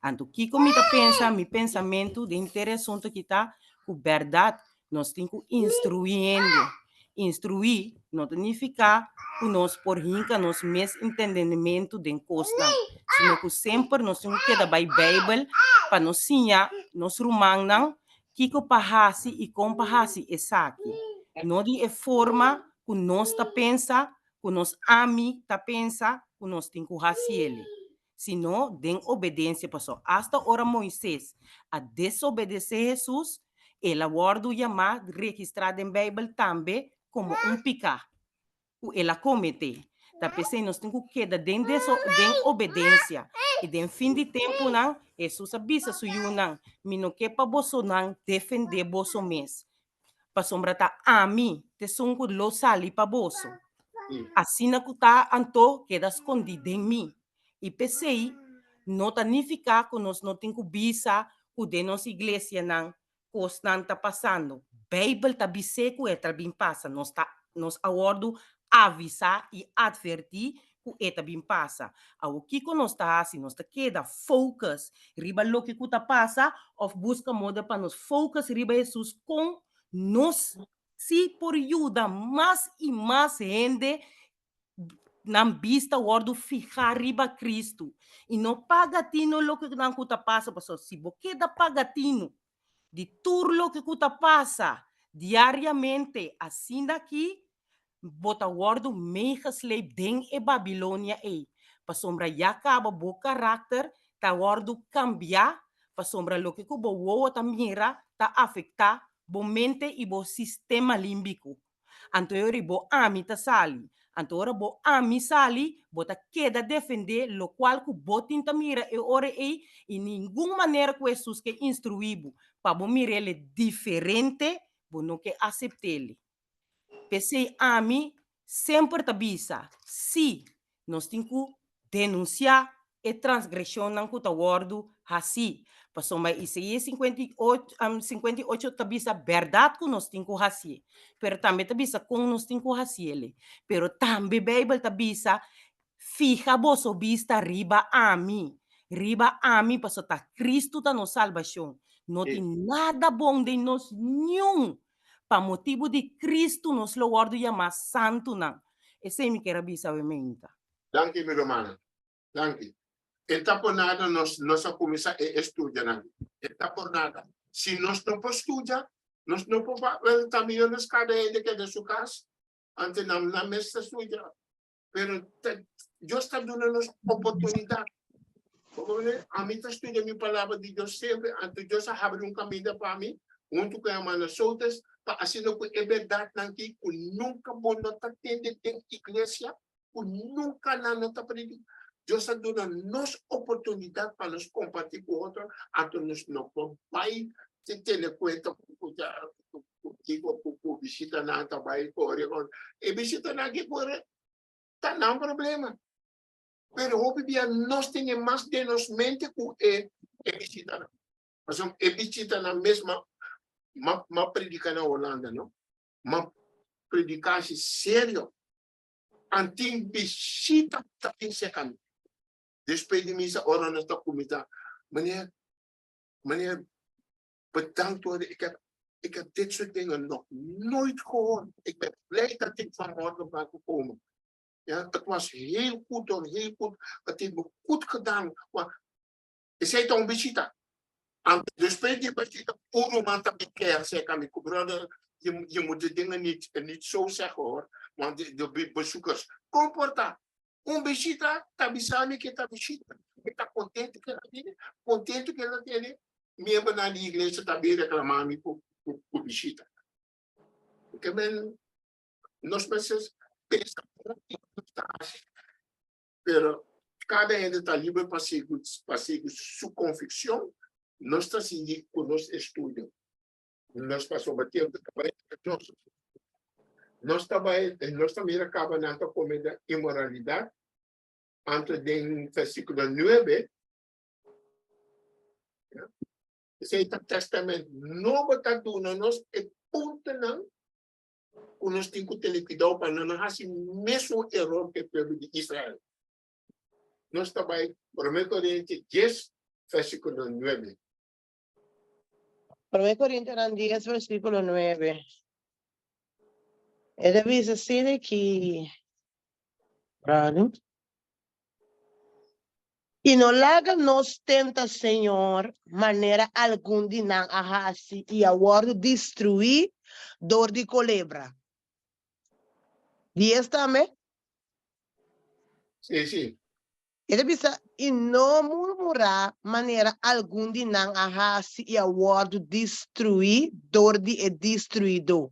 Anto que como ta pensa, mi pensamento de interessante que tá com verdade, nós temos que instruindo. Instruir não significa que nós por rinca nós mesmo entendimento de coisa, sino que sempre nós temos que dar a Bíblia para nós ensinar, nós rumang que o pahasi e com pahasi é saque. Não de forma que nós ta pensa, que nós ami ta pensa, que nós temos que fazer ele. Sino de obediência, pastor. Hasta ora Moisés a desobedecer Jesus, ele guarda chamado registrado em Bíblia também como pecado. Ele comete. Da pessoa nós temos que quedar dentro de obediência. E de fim de tempo, não, Jesus avisa suyo não, me não quer para você não defender você mesmo. Para sombra tá a mim, te songo lo sali para você. Assim na cuta anto queda escondido em mim. E pensei, não significa que nós não temos visa o de nossa igreja não, coisa não está passando. Bíblia está dizendo que está bem passa. Nós aguardo avisar e advertir ku eta bin pasa. O que nós tá assim, nós tá queda focus riba lo que tá passa of busca moda para nos focus riba Jesus com nos se por ajuda mais e mais gente na vista wordo ficar riba Cristo e não pagatino lo que não cuta passa pastor se você da pagatino de turlo que cuta passa diariamente assim daqui bota wordo mega sleep den e Babilônia pa sombra ya acaba bo caráter ta wordo cambiar pa sombra lo que bo wo ta mira ta afecta bo mente e bo sistema límbico anteriori bo ami ta sali Antora bo ami sali, bota queda defender, lo qual ku botin tamira e ore e nenhuma maneira que Jesus que instruíbo, para bo mirele diferente, bo não que aceitar. Pensei ami sempre tabisa, se nós temos que denunciar e transgressão não que tá wordo assim. Passou mais Isaías 58 tabisa verdade que nós temos que fazer. Pero também tabisa com nós temos que fazer ele. Pero também Bible tabisa fija vosso vista riba a mim. Riba a mim, passou tá Cristo tá nos salvação. Não tem nada bom de nós nenhum. Pa motivo de Cristo nos lo wordo chama santo não. Esse é me que rabisa mementa. Danke, mi romana. Danke. Eta por nada nós começar a estudar. Eta por nada. Se nós não estudar, nós não podemos também nos cadeias de que de sua casa, antes na mesa estudar. Pero Deus está dando-nos oportunidade. A mim está estudando a minha palavra de Deus sempre, antes Deus abre caminho para mim, junto com a mana soltas, para assim não é verdade que nunca vou notar tende em igreja, nunca não está predicando. Deus está dando-nos oportunidade para nos compartilhar com outros, antes nós não vai ter conta com visita na trabalho, e visita na que por tá não problema. Pero hoje dia nós temos mais de nos mente que é visita. Mas é visita na mesma ma predica na Holanda, não? Ma predicar sério. Anting visita tá em secando. Depois de missa, ora nesta comida. Meneer, bedankt worden. Ik heb dit soort dingen nog nooit gehoord. Ik ben blij dat ik vanmorgen ben gekomen. Ja, het was heel goed hoor, heel goed. Het heeft me goed gedaan. Je zei toch een visita. Depois de visita, puro man te keer, zei ik brother, je moet de dingen niet zo zeggen hoor. Want de bezoekers, comporta. Un visita, tabisami que tá visita. Está contente que ela tiene, contente que ela tiene. Membro na igreja também reclamando por visita. Porque nós precisamos pensar pero cada gente está livre para seguir sua convicção. Nós estamos seguindo com o nosso estudo. Nós passamos a tempo de trabalhar. Nós também acabamos com a imoralidade. Antes do versículo 9, esse testamento novo está dando nós e ponto não, que nós temos que ter cuidado para não fazer o mesmo erro que o povo de Israel. Nós estamos 1 Coríntios 10, versículo 9. 1 Coríntios 10, versículo 9. Ele diz assim que, e não larga nos tenta, Senhor, maneira alguma de não arrasar e agora destruir dor de culebra. Diz também? Sim. Ele diz, e não murmurar maneira alguma de não arrasar e agora destruir dor de destruído.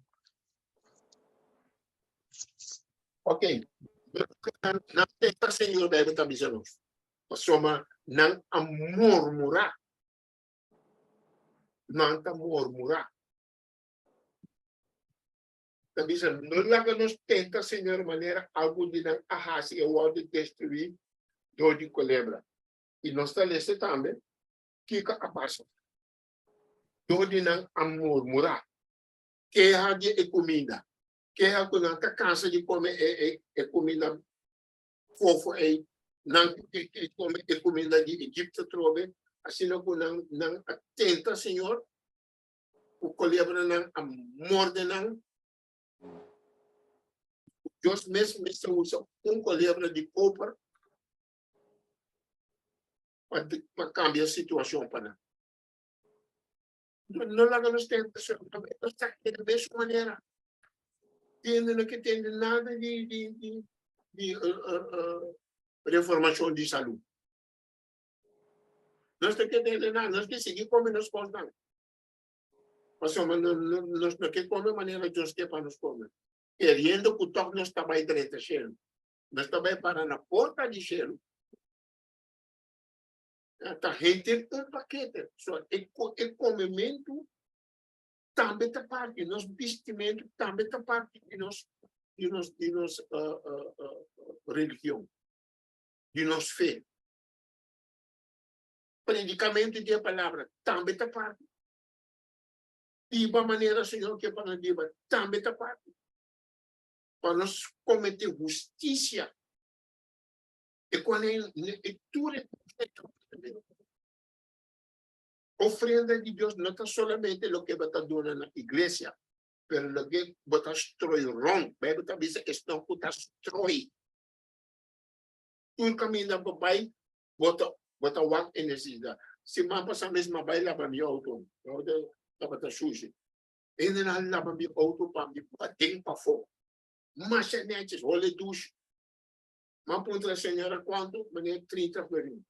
Ok. Não tenta, Senhor, deve estar dizendo. Soma nang murmurar. Nang murmurar. Também não lá que nós tenta, Senhor, maneira algo de não arrasar ou de destruir dor de culebra. E nós estamos também que a passa. Dor de não murmurar. Que é comida. Que é quando a cansa de comer é comida fofo ay nang comida de Egipto trobe, assim ko nang atenta, Senhor, o colebra ng amor de ng Diyos mesmo usa colebra de copper para cambiar a situação para nós. Não lá nos tentação, está aqui da mesma maneira. Não que tem nada de reformação de saúde. Nós não queremos nada, nós queremos seguir como nós podemos. Mas nós não queremos comer maneira Deus quer para nós comer. Querendo que o toque nós está bem dentro do cielo. Nós está bem para na porta do cielo. Está gente paquete. Só o comimento também está parte. Nosso vestimento também está parte de nossa religião. De nossa fé. Predicamento de palavra também está parte. E a maneira, Senhor, que para nós também está parte. Para nós cometer justiça. E quando ofrenda de Deus não está solamente o que você dona na igreja, mas o que você destrói wrong. A Bíblia diz que não está destrói. Um caminho da papai, você walk em necessidade. Se mapa sa mesma bay laban mi auto, dapat sushi. E na laban mi auto pa mi pating pa fo. Masya netes, ole douche. Mapunta a senhora quanto? Mané 30 florin.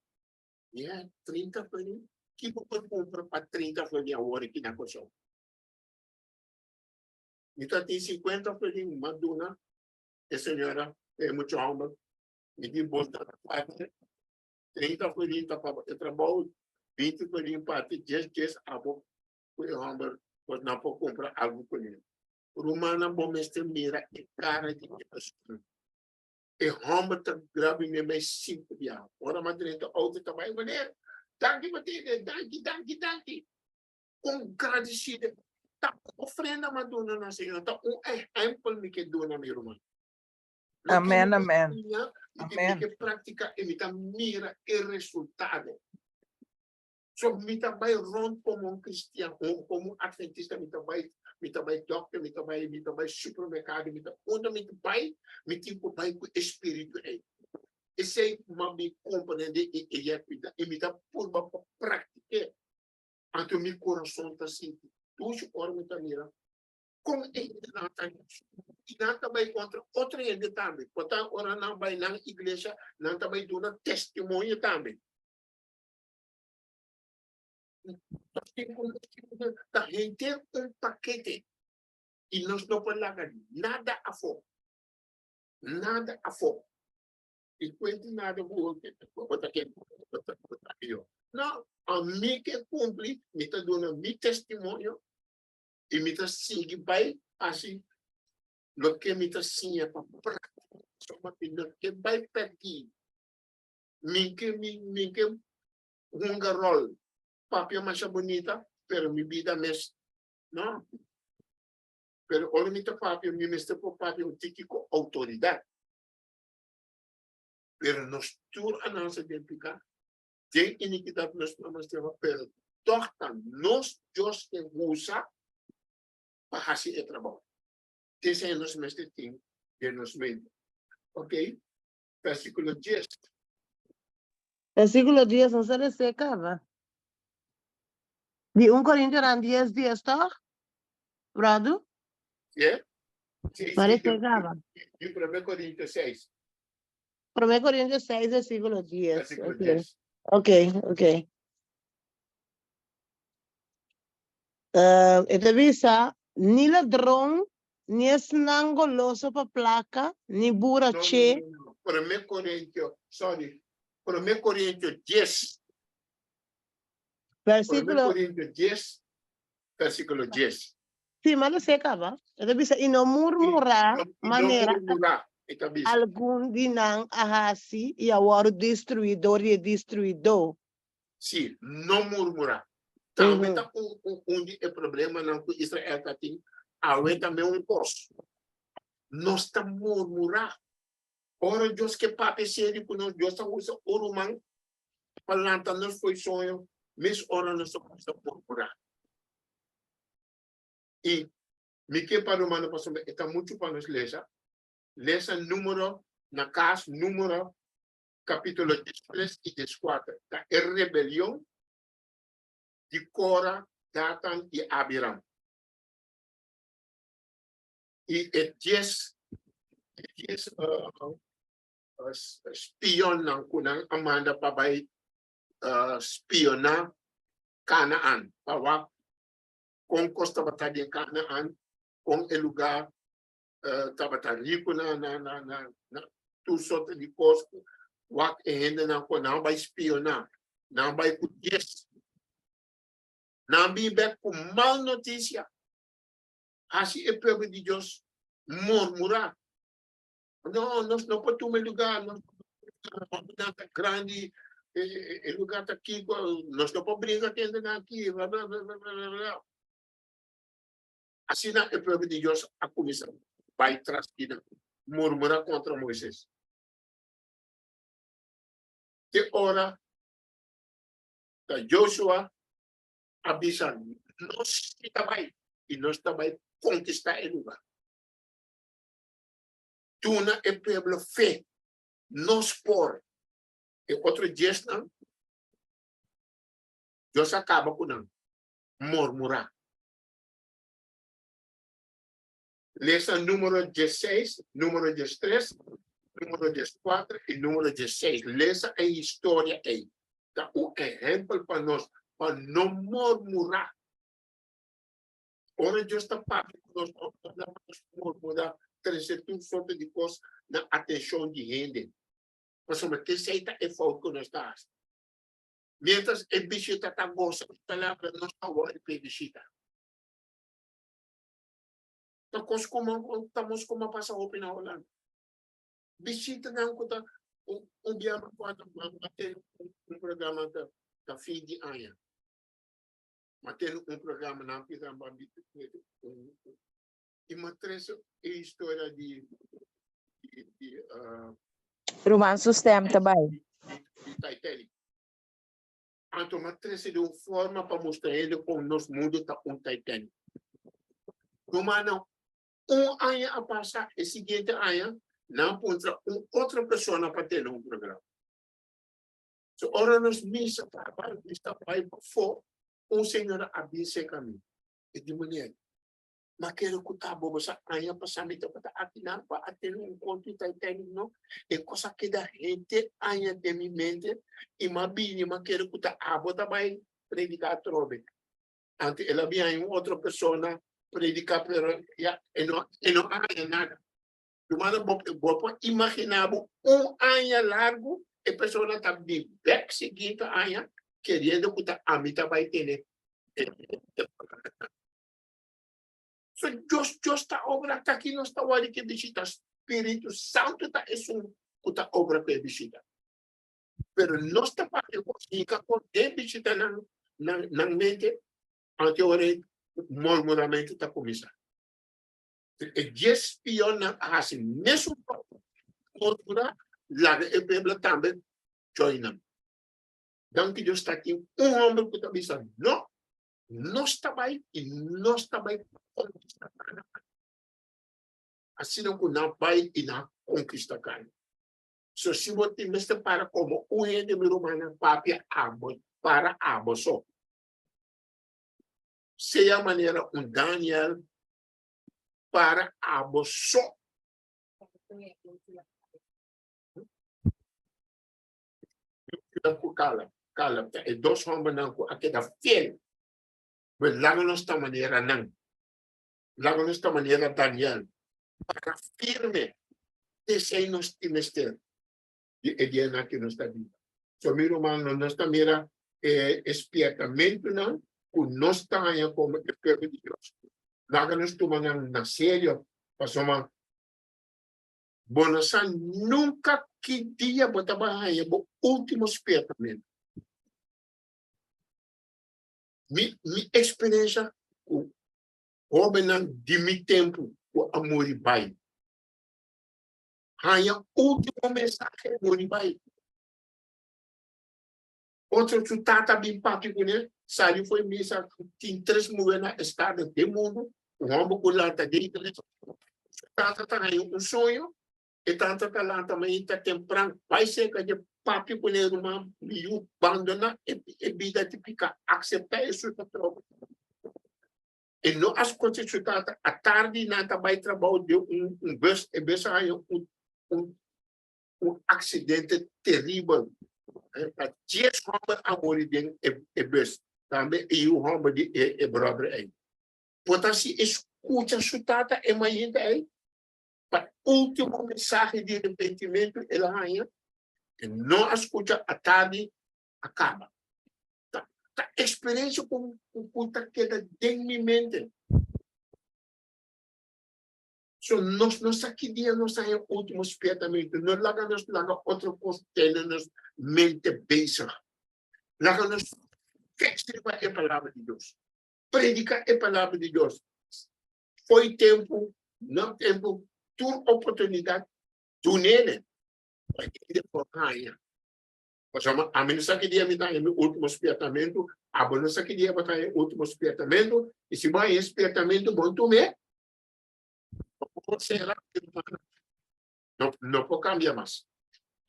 Yeah, 30 florin. Que pode comprar para 30 florin a hora aqui na coção? Então tem 50 florin, maduna. E senhora, é muito alma. Me diz, bota 30 florin para trabalho. 20 florin para 10 abo. Foi alma, pode não pode comprar algo com ele. Romana bom mestre mira e cara de Deus. E homem tá grave me mais 5 dias. Ora madrinha outra também maneira. Danke madeira, danke. Com agradecida. Tá ofrenda madonna na Senhora. Tá exemplo me que dona meu irmão. Amém. E que prática e me tá mira e resultado. So, me vai rond como cristiano, como adventista, me vai doctor, me vai supermercado, onde me vai com espírito. Esse é me compreender e me dá por prática. Então, meu coração está assim, tudo hora me está mirando. Como é que não está e não também contra outra gente também. Portanto, ora não vai na igreja, não também dá testemunho também. A gente tem paquete e nós não podemos nada a fora. Nada a fora. E quando nada não, a mim que cumpre, me está dando meu testemunho e me está seguindo bem assim, o que me está seguindo para prática, o que vai perder, me que um rol. Papia mais bonita, pero mi vida mes, no. Pero ahora mi papia, mi mestre por papia, un típico autoridad. Pero nos tur a nossa identificar, tem iniquidade nos problemas de pero torta nos Deus que usa para fazer o trabalho. Esse é nosso mestre tem de nos mente. Ok? Versículo 10. Versículo 10, não se secava. De 1 Coríntios 10, tá? Brado? Yeah? Mas secava. E 1 Coríntios 6. 1 Coríntios 6, versículo 10. Versículo Ok. 10. Ok. Ito bisa, ni ladrão, ni snangoloso pa placa, ni burache. No. 1 Coríntios, sorry. 1 Coríntios 10. 1 Versículo. Coríntios 10, versículo 10. Sim, mas não secava. Ito bisa, inomurmura, maneira. Algum dinang ahasi e agora destruidor e destruidor. Sim, não murmurar. Também está o problema não que Israel está tendo. Há também curso. Não está murmurar. Ora Deus que papi série com nós, Deus usa orumang, palanta nos foi sonho, mas ora nós somos procurar. E me que para o mano passou, está muito para nos ler, lesa número, na casa, número, capítulo 3 e 4, da rebelião de Cora, Datan e Abiram. E é 10 espion ng kunang Amanda pabay spiona Canaan. Pawa kung costa batadi Canaan, kung el lugar tabatarico na tusot di costa, wak ehenda na ko na bay spiona, na bay kudjes. Na bibek com mal notícia. Assim é o povo de Deus murmurar. Não, nós não podemos tomar lugar, nós não está grande, o lugar está aqui, nós não podemos brincar aqui, blá, blá, blá, blá, blá, blá. Assim é o povo de Deus a começar, vai trasquina, murmurar contra Moisés. Que hora da Joshua avisa, nós também, e nós também conquistar o lugar. Tuna é povo fé, nós por. E outro dia, Deus acaba com não murmurar. Leia número 16, número 13, número 14 e número 16. Leia a história aí. Dá um exemplo para nós, para não murmurar. Ora, Deus está pagando nós, não murmurar, trazer tudo sorte de coisas na atenção de gente. Mas o que seita é falta que nós estamos. Mientras el visita está goza, palabra no está bueno para visita. Estamos como pasa open na Holanda. Visita na un dia quando ter um programa da fim de ano. Manter um programa na pisa e matriz a história de Roman sistem também. Titanic. Então, matriz de uma forma para mostrar ele como nosso mundo está Titanic. Romano, ano a passar, e seguinte ano, não encontra outra pessoa para ter programa. So, ora nos missa para for senhor abise caminho. E de maneira, mas quero que tá bobo sa ano passar me para atinar para ter encontro Titanic não, e coisa que da gente ano de minha mente e mas quero que tá abo também predicar trobe. Antes ela havia outra pessoa predicar pero ya não há nada. Lumana bopo imaginava ano largo e a pessoa está de back seguinte ano querendo que a mim vai ter. So Deus está obra está aqui não está o que visita Espírito Santo está é uma obra que visita. Pero não está para ficar com visita na mente ante o murmuramento está começando. E espiona assim mesmo murmurar lá e Bíblia também joina. Então que Deus está aqui homem que está pensando não está bem e não está bem conquistar assim não vai e não conquista carne. So se você me para como o rei de romana papia abo para abo só. Se a maneira Daniel para abo só. Cala, e dois homens não aqui da fiel. Mas lá nesta maneira não. Lá nesta maneira Daniel para firme esse nos timester. E dia na que nos está vindo. So miro mano nesta maneira espiatamento não o nós está como o povo de Deus. Lá nos tomando na sério, passou uma bonação nunca que dia botava aí o último espiatamento. Minha experiência o homem de meu tempo o amor e pai. Hanya último mensaje do pai. Outro tata bem papi com ele, saiu foi missa, tem 3 mulheres na estado do mundo, o homem com lata de igreja. Tata tem um sonho, e tata lá também está temprano, vai ser que de papi com ele, uma miú, abandona, e vida típica, aceitar isso da troca. E não as coisas que tata, a tarde, nada vai trabalhar de bus, e bus aí um acidente terrível. 10 homens a morrer de bus. Também, e o homem de brother aí. Portanto, se escuta a tata, imagina aí, para o último mensagem de arrependimento, ela ganha, e não escuta a tarde, acaba. A experiência com puta queda em minha mente. So, nós aqui dia nós temos o último espietamento. Nós lá outro coisa nos mente beijar. Lá nós festivar a palavra de Deus. Predicar a palavra de Deus. Foi tempo, não tempo, tua oportunidade, tu nele. Vai ter que ganhar. A menos que dia me dá o último espietamento, a menos que dia me dá o último espietamento, e se vai espietamento bom tu me, não pode cambiar mais.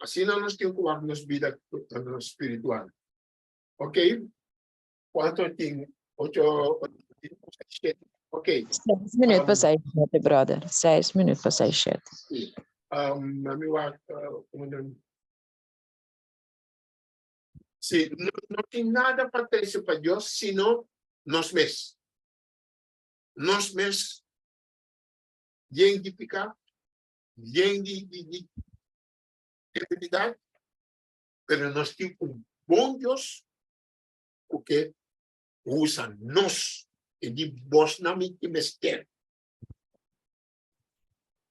Assim nós temos que guardar nossa vida espiritual. Ok? Quanto tem? 8, ok. 6 minutos para 6, brother. 6 minutos para 6, 7. Se não tem nada para trazer para Deus, senão nós mesmos. Nós mesmos, identificar, de habilidade, mas nós temos um bom Deus, porque usa nós, e de vós não me temester.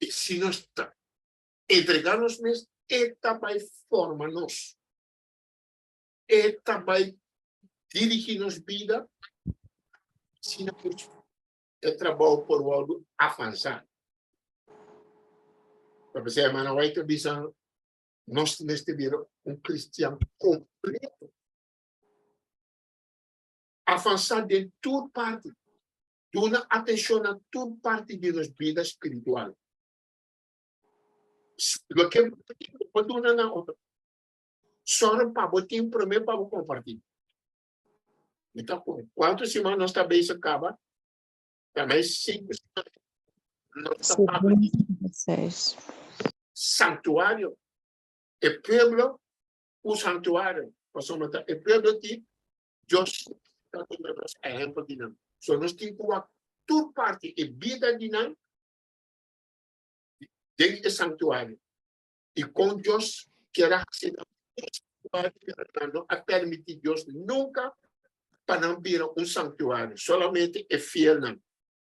E se nós entregarmos mesmo, esta vai formar-nos. Esta vai dirigir-nos vida, se não é trabalho por o lado avançar. Para você, irmã, vai ter visão, nós neste vida cristiano completo. Avançar de toda parte, dando atenção a toda parte de nossa vida espiritual. O que eu vou dar na outra. Só para botar em primeiro para compartilhar. Então, quantas semanas nós também se acaba? Também 5 6. Santuário. E pueblo, o santuário. E pueblo que Deus está dando exemplo de nós. Só nós temos que toda parte e vida de nós dentro do santuário. E com Deus, querá ser a permitir Deus nunca para não virar um santuário. Somente é fiel.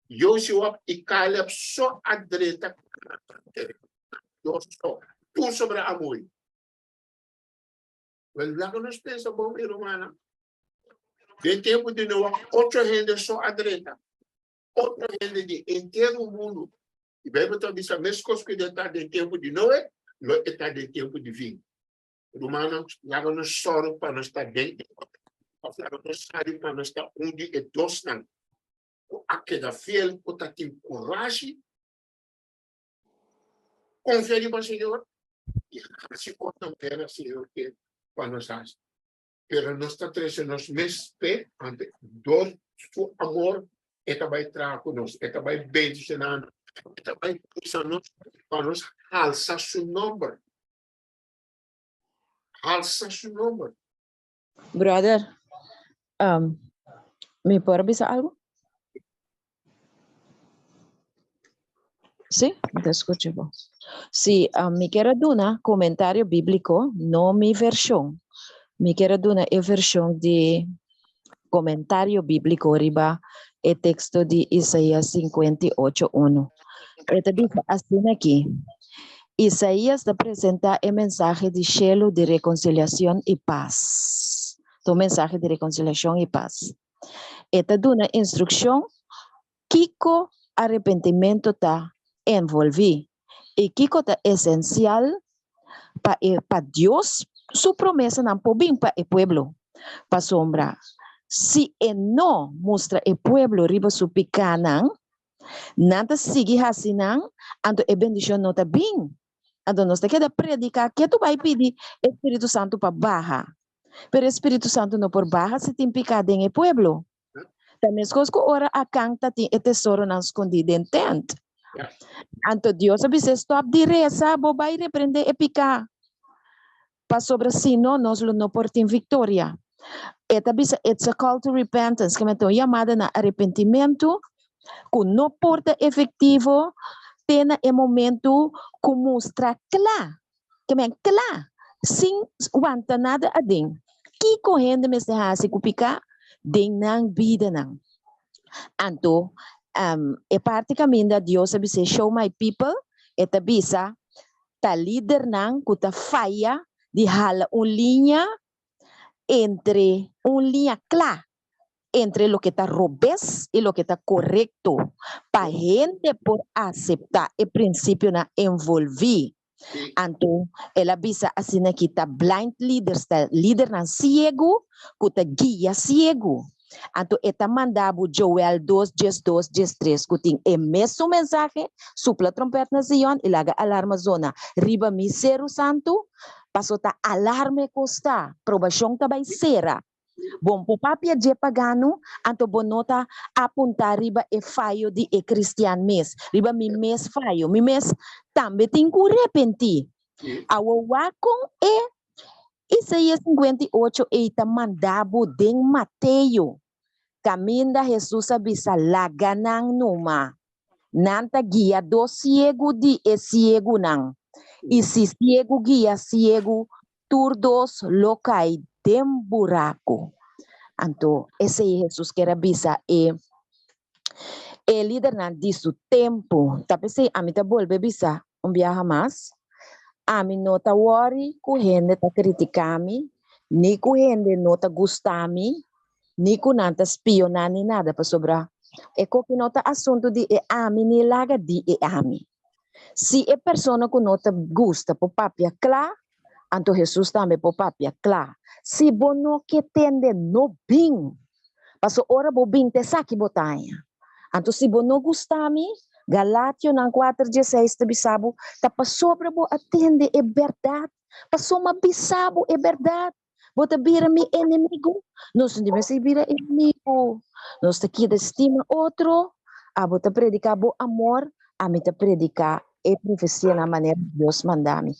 Joshua e Caleb só a direita. Deus só. Tu sobre amor. Lá que nós pensamos, bom, irmã. De tempo de Noé, outra gente só a direita. Outra gente de inteiro mundo. E bem, eu estou dizendo, a mesma coisa que está de tempo de Noé, não está de tempo de vinho. Romano, lá que nós sorrimos para nós estar dentro. Lá que nós saímos para nós estar onde é Deus não. Aquela fiel, que tem coragem, confia no Senhor, e se contamina, Senhor, que para nós faz. Pero nós está trazendo nos mesmos pés, ante dor, seu amor, e vai trazer conosco, e vai bendicionar, e vai puxar-nos para nós alçar seu nome. Alça seu nome. Brother, ¿me puedo avisar algo? Sí, te escucho. Sí, me quiero dar un comentario bíblico, no mi versión. Me quiero dar una versión de comentario bíblico arriba el texto de Isaías 58:1. Esta dice así aquí. Isaías te presenta el mensaje de cielo de reconciliación y paz. Tu mensaje de reconciliación y paz. Esta da una instrucción que arrepentimiento está envolvido. E Kiko ta esencial para Dios, su promesa não pobim para o pueblo, para sombra. Se não mostra o pueblo riba su picanan, nada sigue assim, ando e bendição não tá bem. Ando nós queda predicar que tu vai pedir Espírito Santo para barra. Pero Espírito Santo não por barra se tem picado em o pueblo. Também coisas que ora a canta tem e tesouro não escondido em tent. Anto Deus avisa stop de reza, bo vai repreender e picar. Para sobre si nós não portem vitória. It's a call to repentance, que é uma chamada na arrependimento, que não porta efetivo, tem um momento que mostra claro, que é claro, sem aguentar nada a dentro. Que correndo me se hace cupica, den não vida não. Anto, é praticamente Deus avisa show my people, eta bisa, ta líder não, que ta falha, de hala linha clara entre lo que está robes y lo que está correcto para gente por aceptar el principio na envolver. Anto, ela avisa assim que está blind leaders, está líder na ciego, que está guia ciego. Anto, eta mandado Joel 2, 2, 3, que tem o mesmo mensagem, supla trompeta na Zion e laga alarma zona. Riba misero santo, passou tá alarme costa, provação tá vai sera. Bom, po papia de pagano, anto bonota apuntar riba e falho de e cristian mes. Riba mi mes falho, mi mes também tem que arrepender. Awawa com Isaías 58, eita mandabo den Mateio. Caminda Jesus abisa laganang numa. Nanta guia do ciego de e ciego nang. E se ciego guia ciego, turdos locai dem buraco. Anto, esse é Jesus que era bisa e líder na disso tempo. Tapi se a mim tá volve bisa viaja mais. A mim não tá worry com gente tá criticami, nem com gente não tá gustami, nem com nada espionar nem nada para sobrar. É que não tá assunto de a mim nem laga de a mim. Se é pessoa que não tá gusta por papia claro, anto Jesus também por papia claro. Se bono que tende no bem, passo ora bo bem te saque botanha. Anto se bono gustami, Galatio nang 4:16 te bisabo, tapa sobra bo atende é verdade, passou uma bisabo é verdade. Bota vira mi inimigo, nós não devemos vira inimigo. Nós te queda estima outro, a bota predicar bo amor, a mim te predicar e profecia na maneira que Deus manda-me.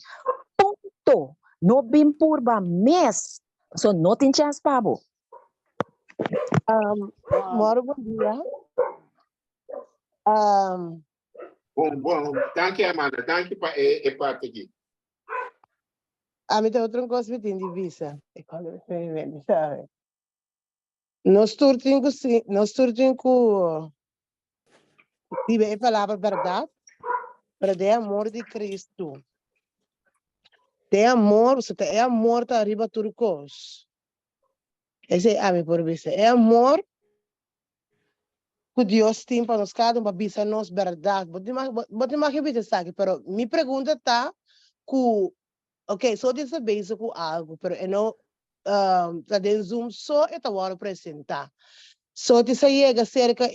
Ponto. No bem purba mes. So, não tem chance, Pabo. Moro, bom dia. Bom, danke Amanda, danke para a parte aqui. A mim tem outra coisa que tem de vista. Sabe? Nós turtimos com a palavra verdade, para ter amor de Cristo. Tem amor, você tem amor tá arriba turcos. Esse é a minha por vista. É amor que Deus tem para nós cada um para bisa nós verdade. Bote mais que bisa sabe, pero minha pergunta tá que ok, só de saber com algo, pero eu não tá dentro Zoom só eu tô agora apresentar. Só de sair cerca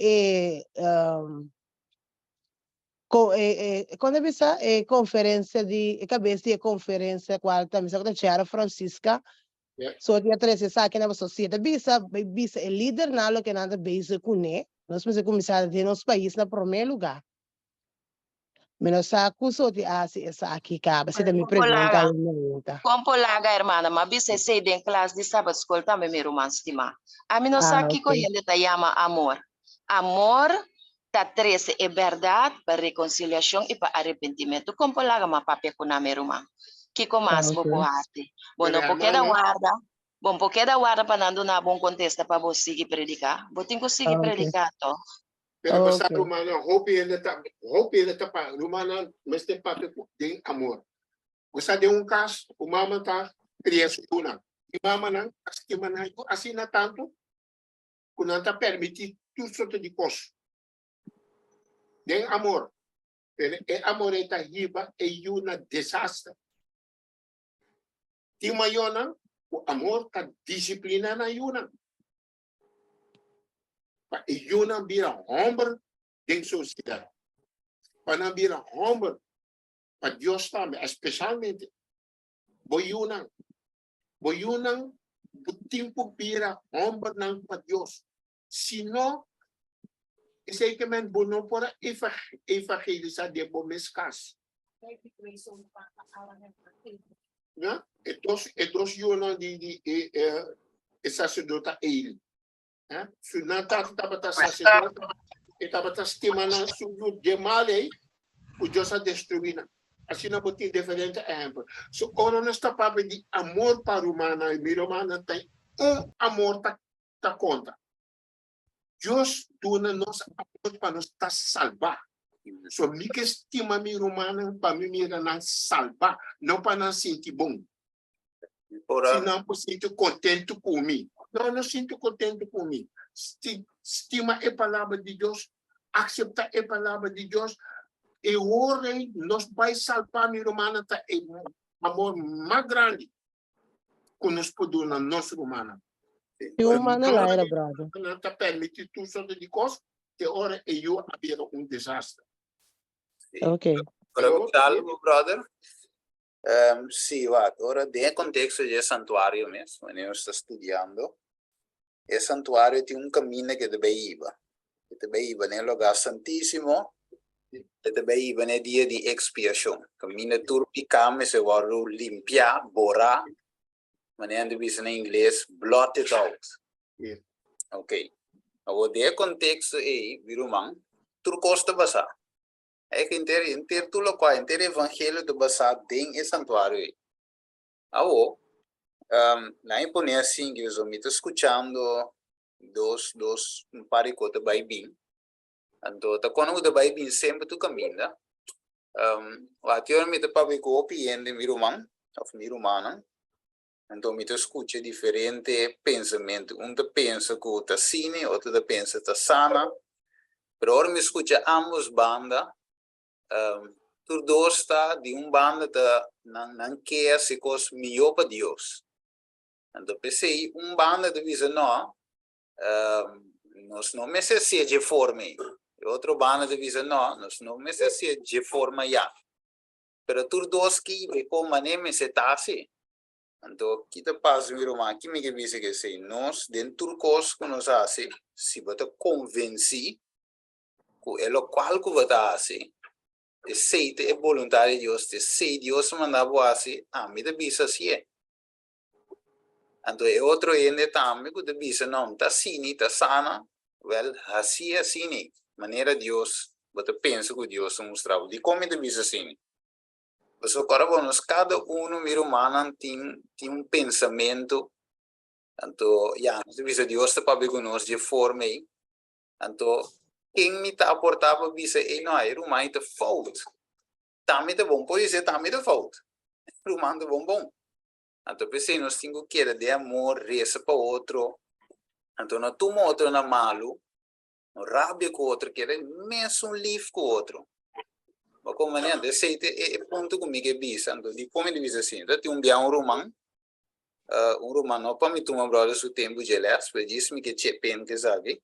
quando bisa conferência de cabeça de conferência qual também só que a Francisca. So dia 13 sa que na sociedade bisa é líder na lo que nada base com né nós vamos começar de nosso país na primeiro lugar menos sa curso de essa aqui caba se me pergunta Compolaga, hermana, mas você sei em classe de sábado escola também me romanstima. A mim não sabe que correndo tá chama amor. Amor tá 13 é verdade para reconciliação e para arrependimento. Compolaga ma papel com na meruma. Que comas bo boate. Bueno, porque da guarda. Bom, porque da guarda para não dar bom contexto para você seguir predicar. Botem conseguir predicar to. Pero basta Romana, hope ele tá para Romana, mas tem papel de amor. Você tem caso, o mama tá criança una. E mama não, assim na tanto, que não tá permitir tudo sorte de coisa. Tem amor. Pero e amoreta hiba e una desastre. Ti mayona, o amor ta disciplina na yuna. Pa yuna bira hombre den sociedade. Para bira hombre, pa Dios também, especialmente, boyunang, o tempo bira hombre nang pa Dios. Sino, sei que men bono para evangelizar de bomescas. Né? Etos yuna di sacerdota ele. Se não estava sacerdota, estava estimando sobre de mal o Deus a destruir. Assim não tem diferente exemplo. So, ora nós está para de amor para o humano e o humano tem amor tá conta. Deus dona nosso amor para nos estar salvar. So, me que estima o humano para me não salvar, não para não sentir bom. Se não me sinto contente comigo. Não sinto contente comigo. Estima a palavra de Deus, aceitar a palavra de Deus, e ora nós vai salvar meu irmão, tá amor mais grande que nós podemos na nossa irmã. E o humano lá era, brother. Não está permitido tudo sobre de coisas, que ora eu havia desastre. Ok. Para algo, brother? Sim, ora, dentro do contexto de santuário mesmo, quando eu estou estudando, o santuário tem caminho que deve ir. Que deve ir no lugar santíssimo, que deve ir no dia de expiação. Caminho turpicame se vai limpar, borrar, maneira de dizer em inglês, blot it out. Yeah. Ok. Agora, dentro do contexto aí, virumang, tur costa basar. É que inteiro tudo qual inteiro evangelho do basar dentro do santuário aí. Agora, na imponência assim que eu me estou escutando um par de coisas bem bem. Então, quando eu vai bem sempre tu caminha. O atior me estou para o cliente mirumang, ou mirumana. Então, me estou escutando diferente pensamento. Pensa que está cine, outro pensa que está sana. Pero agora me escuta ambos bandas. Tudo dois está de banda que não quer se cos melhor para Deus. Então, pensei, banda de dizer não, nós não necessitamos de forma. Outro banda de dizer não, nós não necessitamos de forma já. Pero tudo dois que como maneira me se tá assim. Então, que te passa meu irmão, que me diz que sei, nós dentro coisas que nós assim, se você convencer, que é o qual que você assim. De sei é voluntário de Deus, de sei Deus mandava assim, me devisa assim. Então é outro ende também que devisa não, tá assim, tá sana, well, assim, maneira Deus, você pensa que Deus mostrava, de como devisa assim. Mas agora vamos, cada meu humano tem pensamento, então, devisa Deus está para nós de forma aí, então quem me está aportava bisa não é rumah itu fault também tá bom pode ser também tá fault rumah tá bom então pensei nós temos que querer de amor reza para outro então não toma outro na malo não rabia com outro querer mesmo livre com outro mas como maneira de sei é ponto comigo é bisa então de como ele diz assim então tem bião rumah não para me tomar brother o tempo de elas para dizer-me que tinha pena que sabe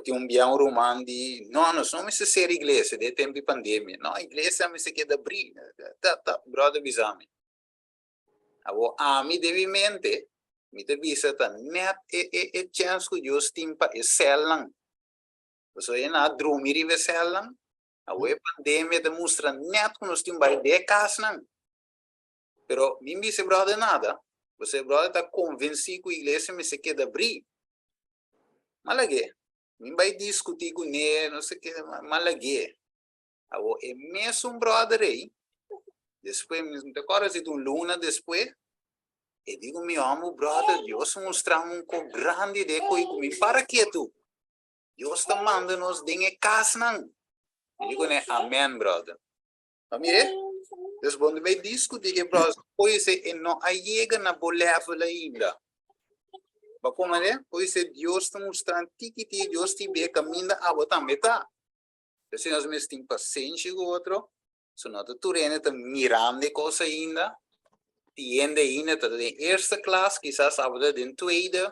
tem bião romano de não precisa ser igreja de tempo de pandemia não igreja me se quer abrir brother bisame agora me deve mente me deve ser net é chance que Deus tem para excelar você é na dormir e excelar agora pandemia demonstra net que nós temos vai de casa não pero mim disse brother nada você brother está convencido que a igreja me se quer abrir malage me vai discutir com ele, não sei o que, malaguei. Agora, é mesmo brother aí. Depois, agora se tu luna depois, eu digo, meu amo, brother, Deus mostrar coisa grande de comigo. Para que tu? Deus está mandando-nos de casa, não. Eu digo, né, amém, brother. Amém? Depois, vai discutir, brother, pois não chega na bolefa ainda. Como é? Pois Deus está mostrando que Deus te vê caminho a botar meta. Se nós mesmo temos paciência com o outro, se nós estamos mirando de coisa ainda, tiende ainda, está em eerste classe, quizás sábado em tweede,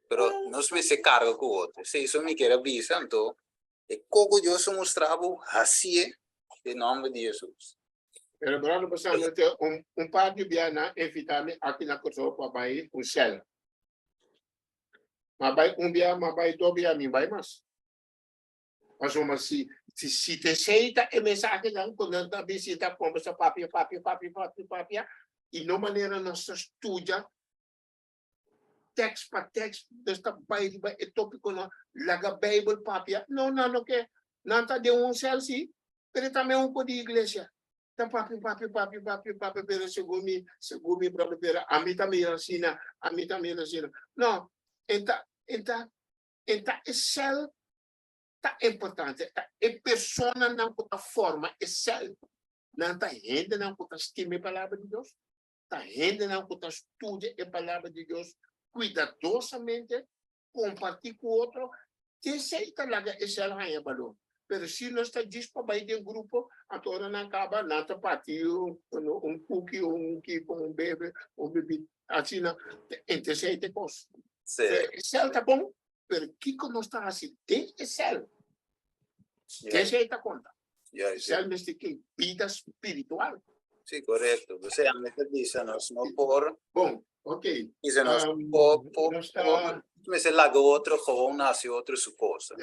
pero nós mesmo se carga com o outro. Se isso me quer avisar, então, é como Deus mostrava assim, em nome de Jesus. Pero brother, pasando par de biana invitame aqui na Kosovo para vai um céu. Mas vai bia, mas vai dois bia, me vai mais. Mas se te aceita a mensagem não, quando a visita conversa papia, e não maneira nossa estuda text para text, desta Bible é tópico na laga Bible papia. Não que não tá de céu sim, pero também pouco de igreja. Tá papi, pero segumi brother, pero a mim também ensina. Não, então é céu tá importante, é persona não com forma, é céu. Não tá gente não com estima a palavra de Deus, tá gente não com estude a palavra de Deus cuidadosamente, compartilhar com o outro, que aceita lá é céu ganha valor. Pero se nós está disponível de grupo, a toda não acaba, não está partido, cookie, kipo, bebê, bebê, assim, não, entre sete coisas. Céu tá bom, pero que nós está assim, tem céu. Que aceita conta. Céu neste que vida espiritual. Sim, correto. Você ainda disse, nós não por... Bom, ok. Dice, nós mas é lá outro, como nasce outro suposto.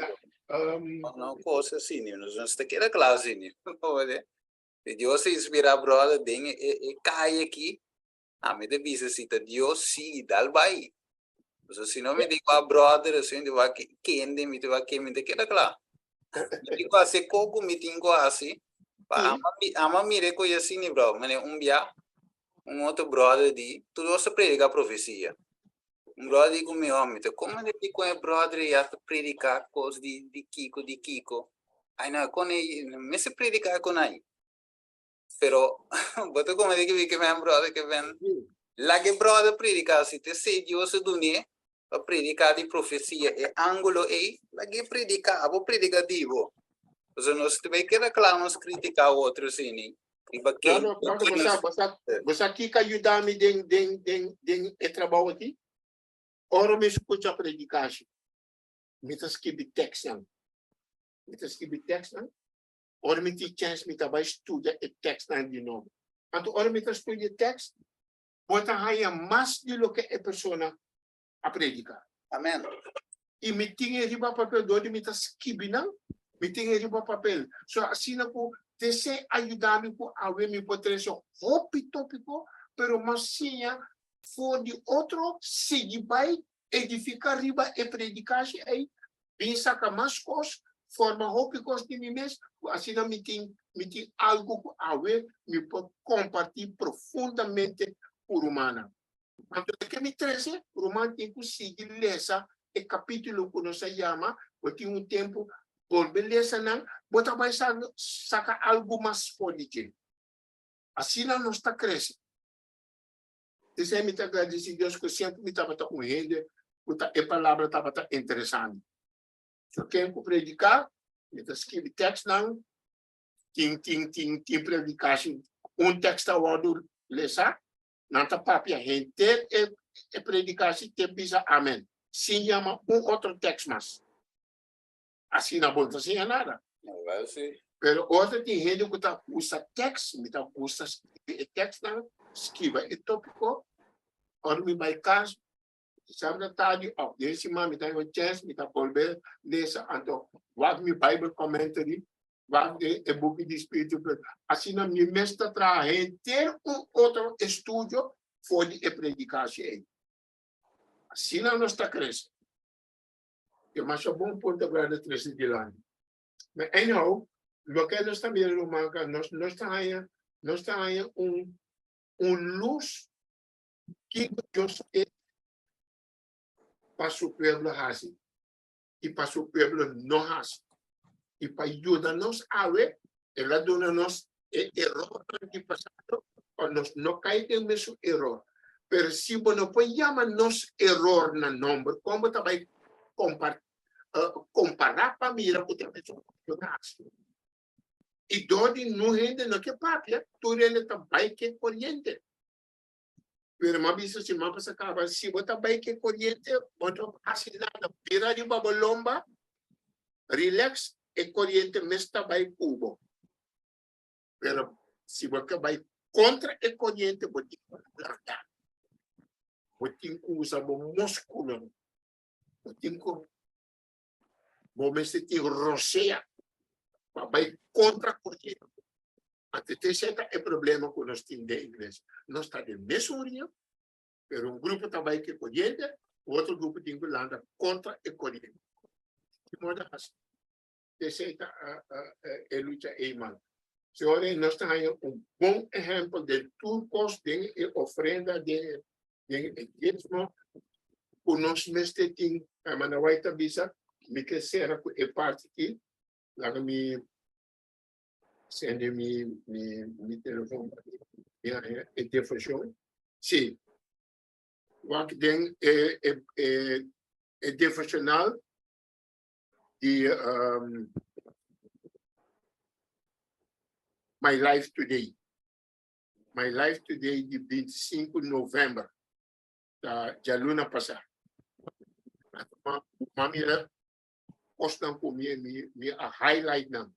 Não coisa assim, nós não está aquela classe, né? Deus se inspira, brother, e cai aqui. A mim deve ser Deus se dá o bai. Se não me digo brother, assim, eu vou que me daquela classe. Me digo assim, como me digo assim, ama me reconhece, bro, mas outro brother de tudo se predica a profecia. Brother digo meu homem, como ele digo é brother e a predicar coisas de Kiko. Aí não, quando me se predicar com aí. Pero, boto como digo que vem brother que vem. Lá que brother predicar se te sei Deus se dunia, a predicar de profecia é ângulo aí, lá que predicar, vou predicativo. Então nós também que reclamamos criticar outros assim. Você aqui que ajudar-me de trabalho aqui? Ora me escuta a predicação. Me tá escrevendo texto. Ora me tem chance me trabalhar estudar o texto de novo. Então ora me tá estudando texto, bota aí mais de lo que a pessoa a predicar. Amém. E me tinha riba papel do me tá escrevendo, me tinha riba papel. So assim na ko dese ajudar-me a ver me potência tópico, pero mas sim for de outro seguir vai edificar riba e predicar aí pensa que mais coisas forma tópicos de mim mesmo assim não me tem algo a ver me pode compartilhar profundamente por humana então que me interessa humano tem que seguir lesa o capítulo que nós chama porque tempo por beleza não bota vai sacar algo mais forte assim não está crescendo. Isso é me agradecer Deus que sempre me estava correndo, a palavra estava interessante. Se quem predicar, me escreve texto não, tem predicação, texto ao lado lesa, não tá papia gente e predicação tem bisa amém. Se chama outro texto mais. Assim não pode fazer nada. Não vai ser. Pero outra tem gente que tá usa texto, me tá usa texto não. Esquiva é tópico, ora me vai caso, sabe da tarde, desse me dá uma chance, me dá volver nessa, então, vai me Bible commentary, vai o book de Espírito, assim na minha mestra traz ter outro estudo, foi de predicação aí. Assim não nós está crescendo. Eu acho bom ponto agora de 13 de ano. Mas, anyhow, o que nós também nós está aí luz que Deus é para o povo assim e para o povo não assim e para ajudar-nos a ver ela dona-nos erro de passado nós não caímos no mesmo erro mas se não pode chamar-nos erro no nome como também comparar para mim com o E dodi não rende no que papia, tu rende também que corrente. Pero mabisa si mapa sa kaba, si bota bay que corrente, bota asinada, pira de babalomba, relax, e corrente mesta bay cubo. Pero si bota bay contra e corrente, bota larga. Bota usa bo músculo, bota bo meste ti rosea, bay contra corrente. Até ter certo é problema com nós temos de igreja. Nós está de mesura, pero um grupo também que corrente, outro grupo tem que andar contra a corrente. De modo assim, ter certo é luta é mal. Senhor, nós temos bom exemplo de turcos de ofrenda de dízimo, por nós mestre tem a manawaita bisa, me que será que é parte aqui, lá me sende mi telefone e defusão. Sim. O que tem é defusional de My Life Today. My Life Today de 25 de novembro da luna passada. Mamira postam por mim a highlight não.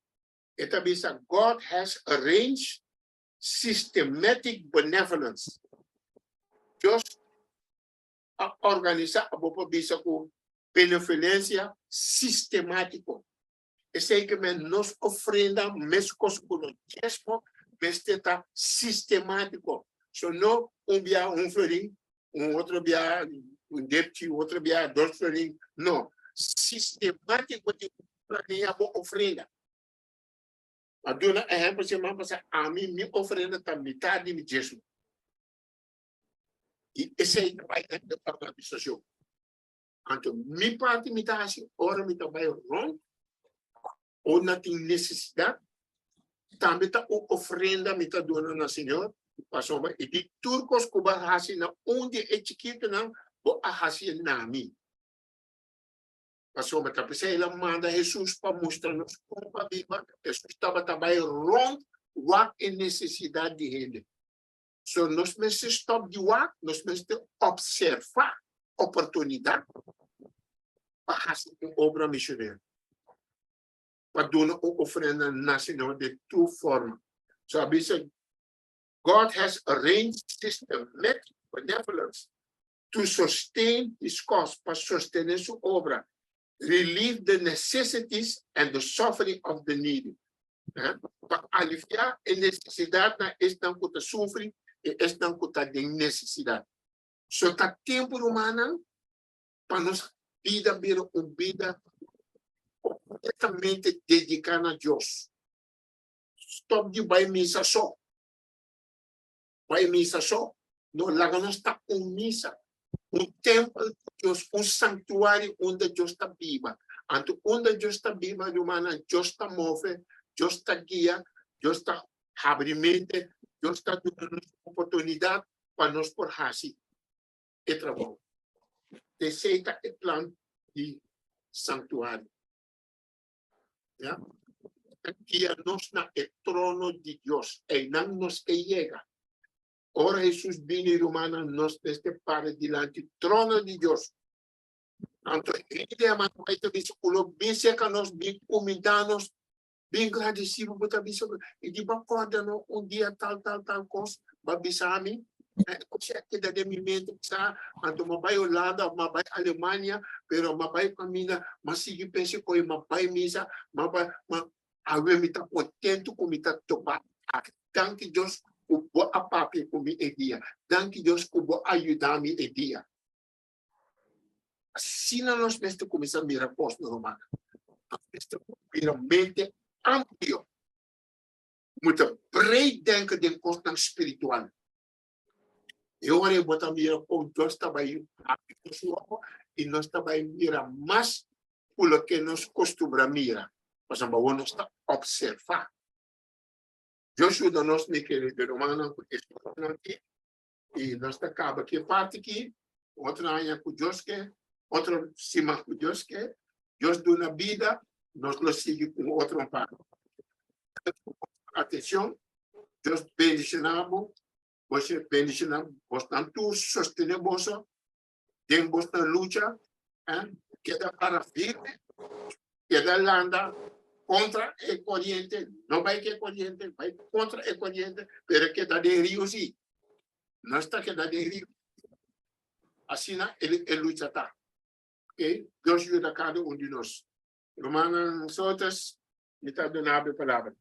It means that God has arranged systematic benevolence. Just organizar a boa bisa com benevolência sistemática. Esse é que nos ofrenda mesmo com o dízimo, mas está sistemático. So não bia florim, outro bia débito, outro bia 2 florim. Não, sistemático de planear a ofrenda. A dona exemplo se mama a mim me oferenda a metade de Jesus. E esse aí vai ter a organização. Então, me parte metade, ora me trabalha rond, ou não tem necessidade, também está oferenda me está dona na Senhor, passou e de turcos que vai fazer na onde é chiquito não, vou fazer na mim. Passou, mas depois ela manda Jesus para mostrar-nos como a Bíblia. Jesus estava também rond o que é necessidade de ele. So, nós precisamos stop de o nós precisamos observar a oportunidade para fazer uma obra missionária. Para dar uma oferenda nacional de tua forma. So, a Bíblia, God has arranged systematic benevolence to sustain his cause, para sustentar sua obra. Relieve the necessities and the suffering of the needy. Para aliviar a necessidade na estão que sofrem e estão que têm necessidade. Só está tempo humano para nós vida vir uma vida completamente dedicada a Deus. Stop de vai missa só. Vai missa só. Não lá nós está com missa. Templo de Deus, santuário onde Deus está viva. Então, onde Deus está viva, Deus está move, Deus está guia, Deus está abre mente, Deus está dando oportunidade para nós por fazer e trabalho. Aceita o plano de santuário. Yeah? Aqui nós na trono de Deus, e não nos que chega. Ora Jesus vini romana nos este para diante trono de Deus. Então, ele ama vai ter visto o bem seca nós bem comidanos bem agradecido por ter visto e de bacorda no dia tal coisa babisami você que dá de mim mente sa então mabai Holanda mabai Alemanha pero mabai caminha mas sigue pense coi mabai misa mabai ave me tá contento com me tá topa tanto Deus o boa a papi com e dia, danke Deus que boa ajudar me e dia. Assim nós mesmo começamos a mirar posto romana. Nós mente amplo, muito breed denken de questão espiritual. Eu olhei botar mira com Deus também e nós também mira mais pelo que nós costumamos mirar, mas nós está observar. Deus ajuda nós naquele de romano e nós acaba que parte aqui outra área com Deus que outra cima com Deus que Deus dá na vida nós lo sigue com outro parte bendición, Dios bendicionamos, vos bendicionamos, vos tanto sostenemos, en vuestra lucha, queda para firme, queda landa contra el corriente, no va a que corriente, va contra el corriente, pero queda de río sí, no está queda de río. Así el lucha está. Okay? Dios ayuda a cada uno de nosotros. Hermanos, nosotros, mitad de una palabra.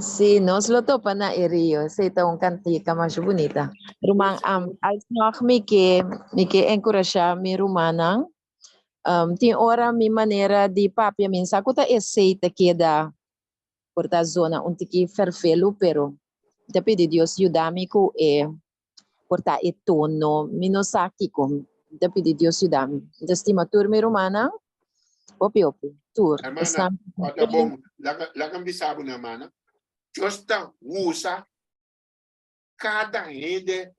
Sí, nos lo topa na rio. Esta un cantica mais bonita. Rumang als nog mi que encorajar mi rumanang. Tem ora mi maneira de papia min sakuta aceita que da por da zona onde que ferfelo pero te pedi Dios ayudami ku porta e tono minosaki com te pedi Dios ayudami. Destima tur mi rumana. Opi tur. Hermana, ada bom, lagan bisabo na mana. Dios está usa cada rede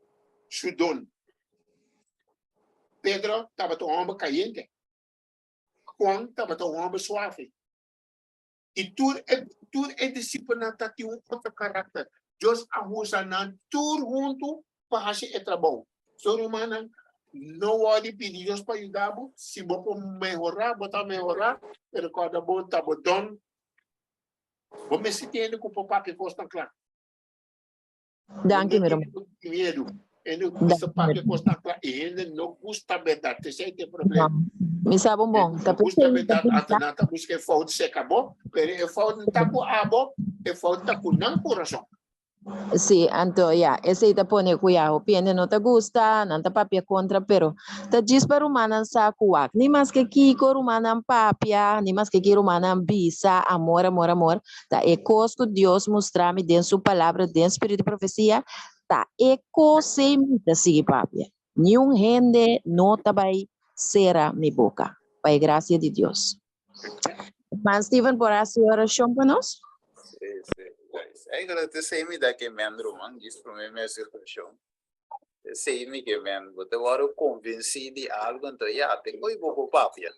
sudon. Pedro estava com ombro caliente. Juan estava com ombro suave. E tudo é disciplina que tem outro caráter. Deus usa na tudo junto para fazer o trabalho. So, hermana, não pode pedir Deus para ajudar. Se você melhorar, botar melhorar, mas quando você está botando, você se tem com o papai que custa claro. Danke, meu medo. Ele custa papai que custa claro. E ele não custa verdade. Esse é o problema. Me sabe bom. Não custa verdade. A nata busca falta se acabou. Mas a falta não está com a abo. A falta está com não coração. Sí, anto ya, ese ita pone kuya opinion no te gusta, nanta papia contra, pero ta gispa rumanan sa kuwak, ni mas que kiko rumanan papia, ni mas que ki rumanan bisa, amor, amor, amor, ta ecosto Dios mostrame den su palabra, den espírito de profecia, ta eco se imita sigue papia, ni un gente no tabay cera mi boca, by gracia de Dios. Man Steven, por hacer oración para nos? Eigenlijk, het is dat ik mijn roman, die is voor mij mijn situatie. Het is que men, você vai convencer de algo, então, ja, tem que ir para papia.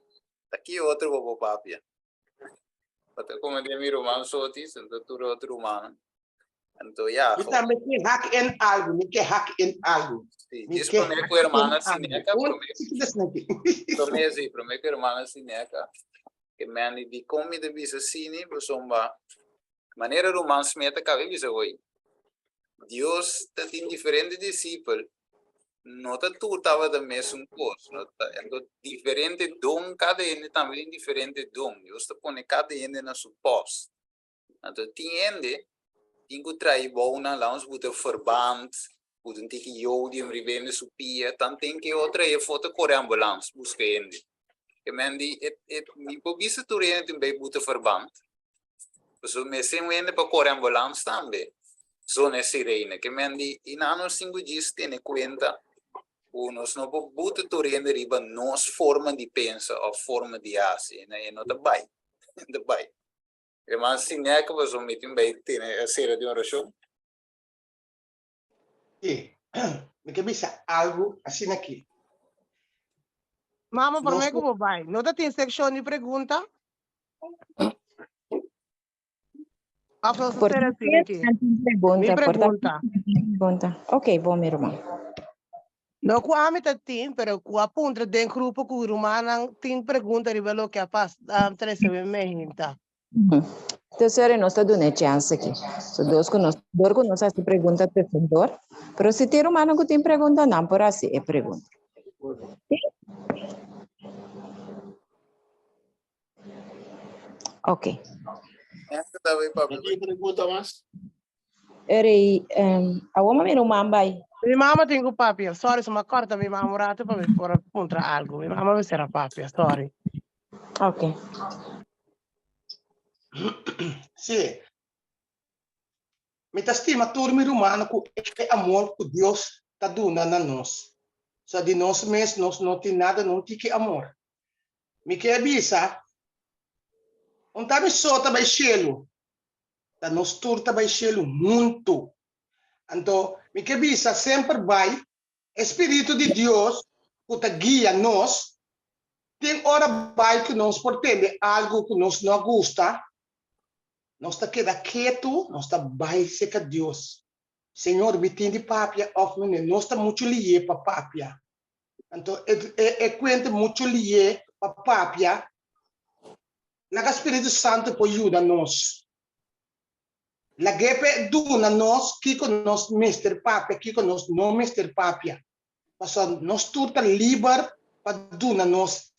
Aqui outro para papia. Porque como de meu roman sotis, então tu outro roman. Então, ja. Me também que hack em algo, me que hack em algo. Sim, diz para mim que a irmã cineca, para mim que a irmã cineca, que men de comida bisa cine, pessoa maneira romance meta cabe bisa hoy. Dios tem diferentes discípulos. Não tá tudo tava da mesma coisa. Não tá, então diferente dom cada ende também diferente dom. Deus tá põe cada ende na sua post. Então tem ende tem que trair bona lá uns botar verband, botar tem que jodir em rivende supia, então tem que outra é foto correr ambulância busca ende. Que mendi me pobisa tu ende também botar verband. So me sempre para correr ambulância também. Só nessa sirene que mendi e não nos 5 dias tem conta o nós não botar tu rende riba nos forma de pensa ou forma de ase né não tá bem tá bem mas sim é que você me tem bem tem a série de oração e me que bisa algo assim aqui Mama, por mim como vai? Não tem secção de pergunta? A professora assim aqui. Me pergunta. Ok, bom, meu irmão. Não com a meta tem, pero com a ponta de grupo com o romano tem pergunta de lo que faz três meses tá. Terceiro nós está dando chance aqui. So dois conosco essa pergunta professor, pero se tem romano que tem pergunta não por assim é pergunta. Ok. essa também para Tem pergunta mais? Eri, a uma meu irmão vai. Minha mama tem o papel, sorry, se me corta minha mama rato para me pôr contra algo. Minha mama vai ser a papel, sorry. Ok. sim me tá estima todo meu humano com é amor que Deus tá dando na nós só de nós mesmos nós não tem nada não tem que amor me quer bisa não tá me só tá baixelo tá nós tudo tá baixelo muito então me quer bisa sempre vai Espírito de Deus que tá guia nós tem hora vai que nós por ter algo que nós não gosta nós está queda quieto, nós está baixa com Deus. Senhor, me tende papia, of me, nós está muito lié para papia. Então, é quente muito lié para papia. Na Espírito Santo pode ajudar nós. La gepe duna nós, que nós Mr. Papia, que nós não Mr. Papia. Mas nós tudo livre para duna nós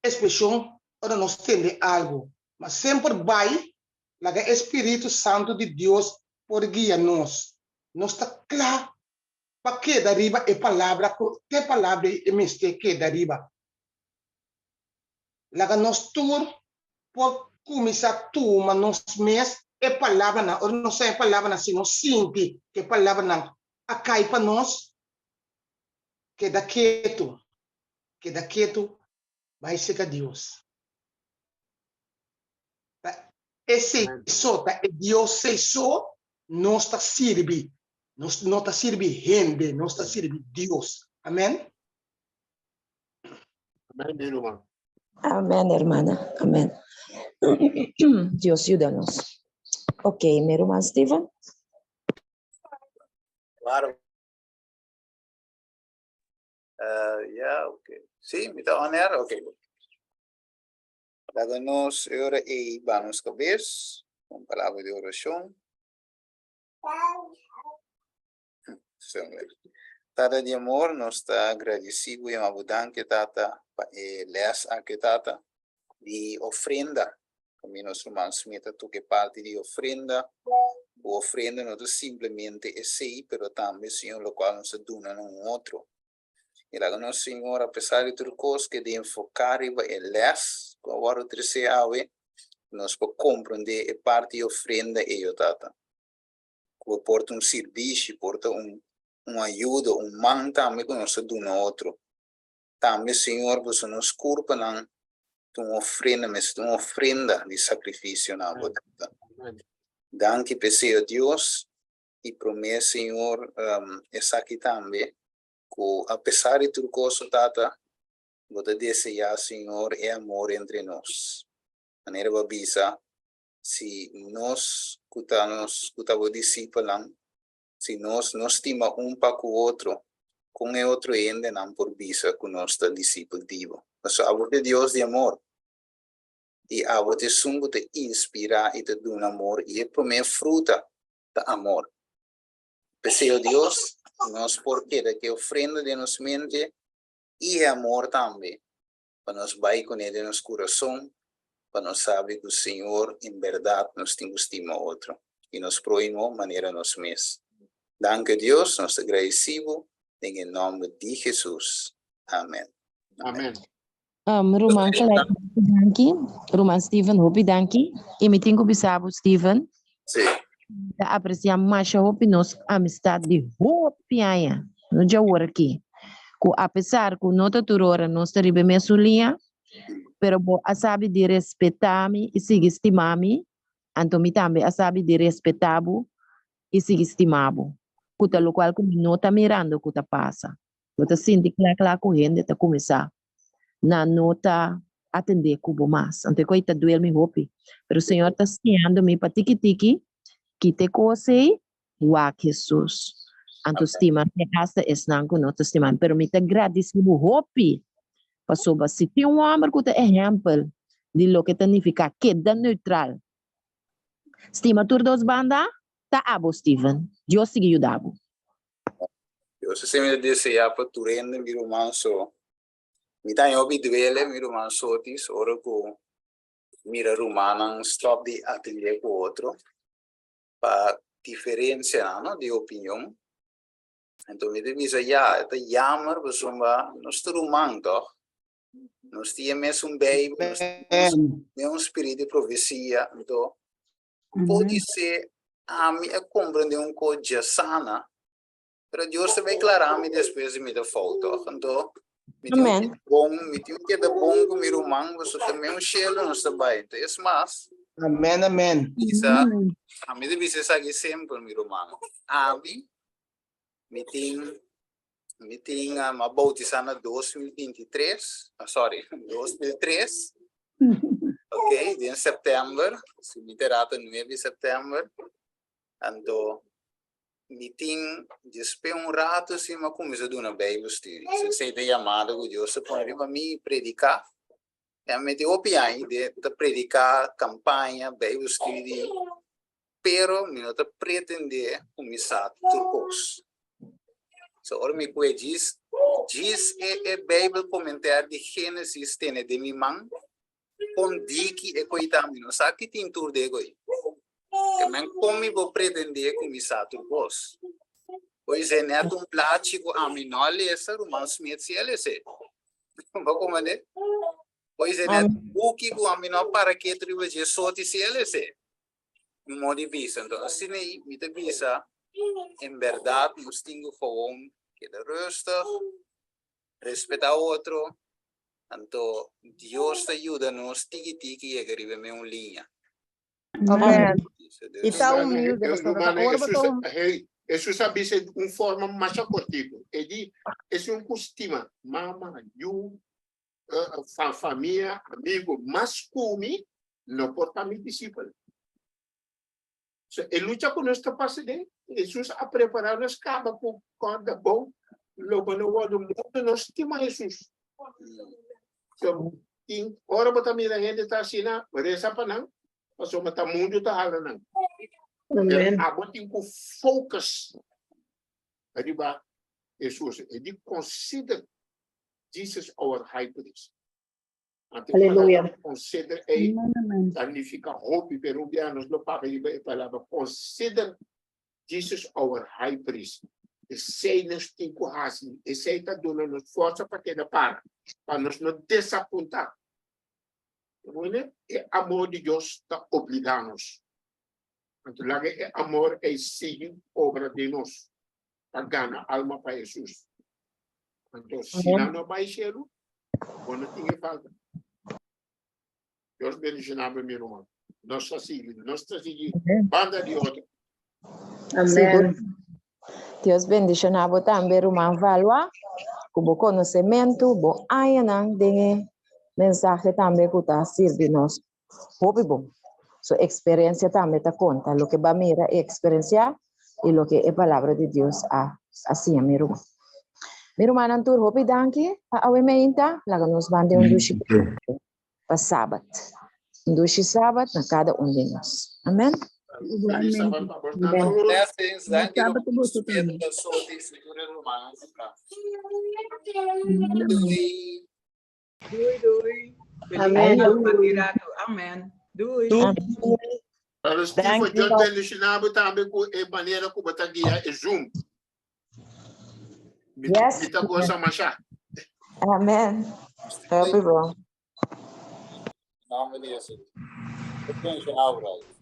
expressão para nós entender algo. Mas sempre vai, la Espírito Santo de Deus por guiar nós. Nós está claro para que deriva a palavra, que palavra é Mr. que deriva. La nós tudo por começar a tomar nós mesmos é palavra não sei a palavra na sino sinti que palavra não acai para nós que da quieto vai ser a Deus esse só é Deus sei só nós está servir nós não está servir gente nós está servir Deus amém Amém, minha irmã. Amén, hermana. Amén. Dios, ayúdanos. Ok, mi hermano Steven. Claro. Ya, ok. Sí, me está on air, ok. Háganos ahora y vamos a ver con palabra de oración. Tata de amor, nos está agradecido y abundante, tata, les a que tata, de ofrenda. Como nuestro hermano Smith, tú que parte de ofrenda, o ofrenda no es simplemente ese, pero también, Señor, lo cual nos dona a un otro. Y la gana, Señor, a pesar de todo cosas que de enfocar en les, agora o terceiro ave, nos podemos compreender a parte de ofrenda e tata. Que porta serviço, porta ajuda, man também que nos dona outro. Também, Senhor, você nos culpa não uma ofrenda, mas uma ofrenda de sacrifício na vida. Danke, Senhor Deus, e promete, Senhor, essa aqui também, que apesar de tudo isso, tata, você deseja, Senhor, é amor entre nós. Maneira babisa, se nós cutamos discípulos, se nós estima para o outro, com o outro ainda não por visa que nós está discipulativo. Mas a voz de Deus de amor. E a voz de sungo te inspira e te dá amor e é para fruta de amor. Pessoal Deus, nós porque que ofrenda de nossa mente e amor também. Para nós vai com ele no nosso coração, para nós saber que o Senhor em verdade nos tem estima outro e nos proímos maneira nós mesmos. Danke Deus, nós agradecemos em nome de Jesus. Amém. Amém. Roman danki. Roman Steven, hopi danki. E me tenho bisabo Steven. Sim. Da apreciar mais a hopi nos amistade de hopi aia. No já hora aqui. Que apesar que nota turora nós teribe mesulia, pero bo asabi de respeitar-me e seguir estimar-me, então me também asabi de respeitar-me e seguir estimar-me. Kuta lo qual como não tá mirando kuta passa. Kuta sinti claro correndo tá começar na nota atender cubo mais. Então coita duel me hopi. Pero o Senhor tá ensinando me para tiki que te cose wa Jesus. Então estima me hasta esnan com nota estima, pero me tá agradecido hopi. Passou se tem homem que é exemplo de lo que significa queda neutral. Estima tur dos banda tá abo Steven. Deus siga ajudado. Eu sempre desejar para tu rende meu irmão só. Me tá em obi duele meu irmão só tis ora com mira romana stop de atender com outro para diferença não de opinião. Então me diz já tá jammer besomba nós tu romano toch. Nós temos baby, nós espírito de profecia, então pode ser a minha compreender coisa sana, mas Deus vai claramente depois de me dar falta, então me tem que dar bom com meu irmão, você também cheiro nós também, então é mais. Amém. Isso, a mim deve ser aqui sempre meu irmão. A mim me tem uma bautizada 2023, 2003. Ok, din September, si miterato 9 de September, anto meeting, despe um rato assim, mas começou a dar uma Bible study. Se você tem chamado com Deus, você pode para mim predicar. É me deu opinião de predicar campanha, Bible study, pero me não pretender começar turcos. So, ora me coe diz Bible comentário de Gênesis tem de mi man, com diki e coitami, não sabe que tem tur de goi. Que men como vou pretender começar turcos. Pois é, neto plástico a mim não essa romance me se LC. Vou como né? Pois é, neto buki com a mim não para que tribo de sorte se LC. Um modo de vista, então assim aí me te visa, em verdade, nós temos gewoon que de rusta, respeitar outro, então Deus te ajuda nos tiki e agrive me linha. Amen. E tá Mano, humilde, eu pastor. mano, Agora botou isso sabe ser uma forma mais cortico. Ele é um costume, mama, you, família, amigo, mas come não porta me discípulo. Ele luta com nós capaz de Jesus a preparar nos caba com corda bom, logo no outro mundo nós estima Jesus. So, em hora botar mira gente tá assim na, reza para não, passou mata mundo tá halando. Amen. Agora tem que focus. Arriba, Jesus, ele consider Jesus our high priest. Aleluia. Consider significa hope peruvianos no papel palavra consider Jesus our high priest. E sei nos cinco raças, e sei tá dando nos força para que para nos não desapontar. E amor de Deus está obrigando-nos. Então, lá é amor é seguir obra de nós. Para ganhar alma para Jesus. Então, se não vai ser, não tem falta. Deus bendiga meu irmão. Nós seguimos, banda de outro. Amen. Deus bendicionar abo também rumah valua, kubo conhecimento, bo ayanang dinge mensagem também que tá servindo nós. Hope bom. So experiência também tá conta, lo que va mira é experiência e lo que é palavra de Deus assim meu irmão. Meu irmão Antur, hope danke, a awe meinta, laga nos bande dushi pa sabat. Dushi sabat na cada de nós. Amen. Blessings, thank you. Respeito da sorte, segura no mar. Amen. Amen. Doei. Para os tipos de Deus bendiga também com a maneira como está guia é Zoom. Yes. Kita coisa machar. Amen. Hope bom. Nome de Jesus. Bendicionar, brother.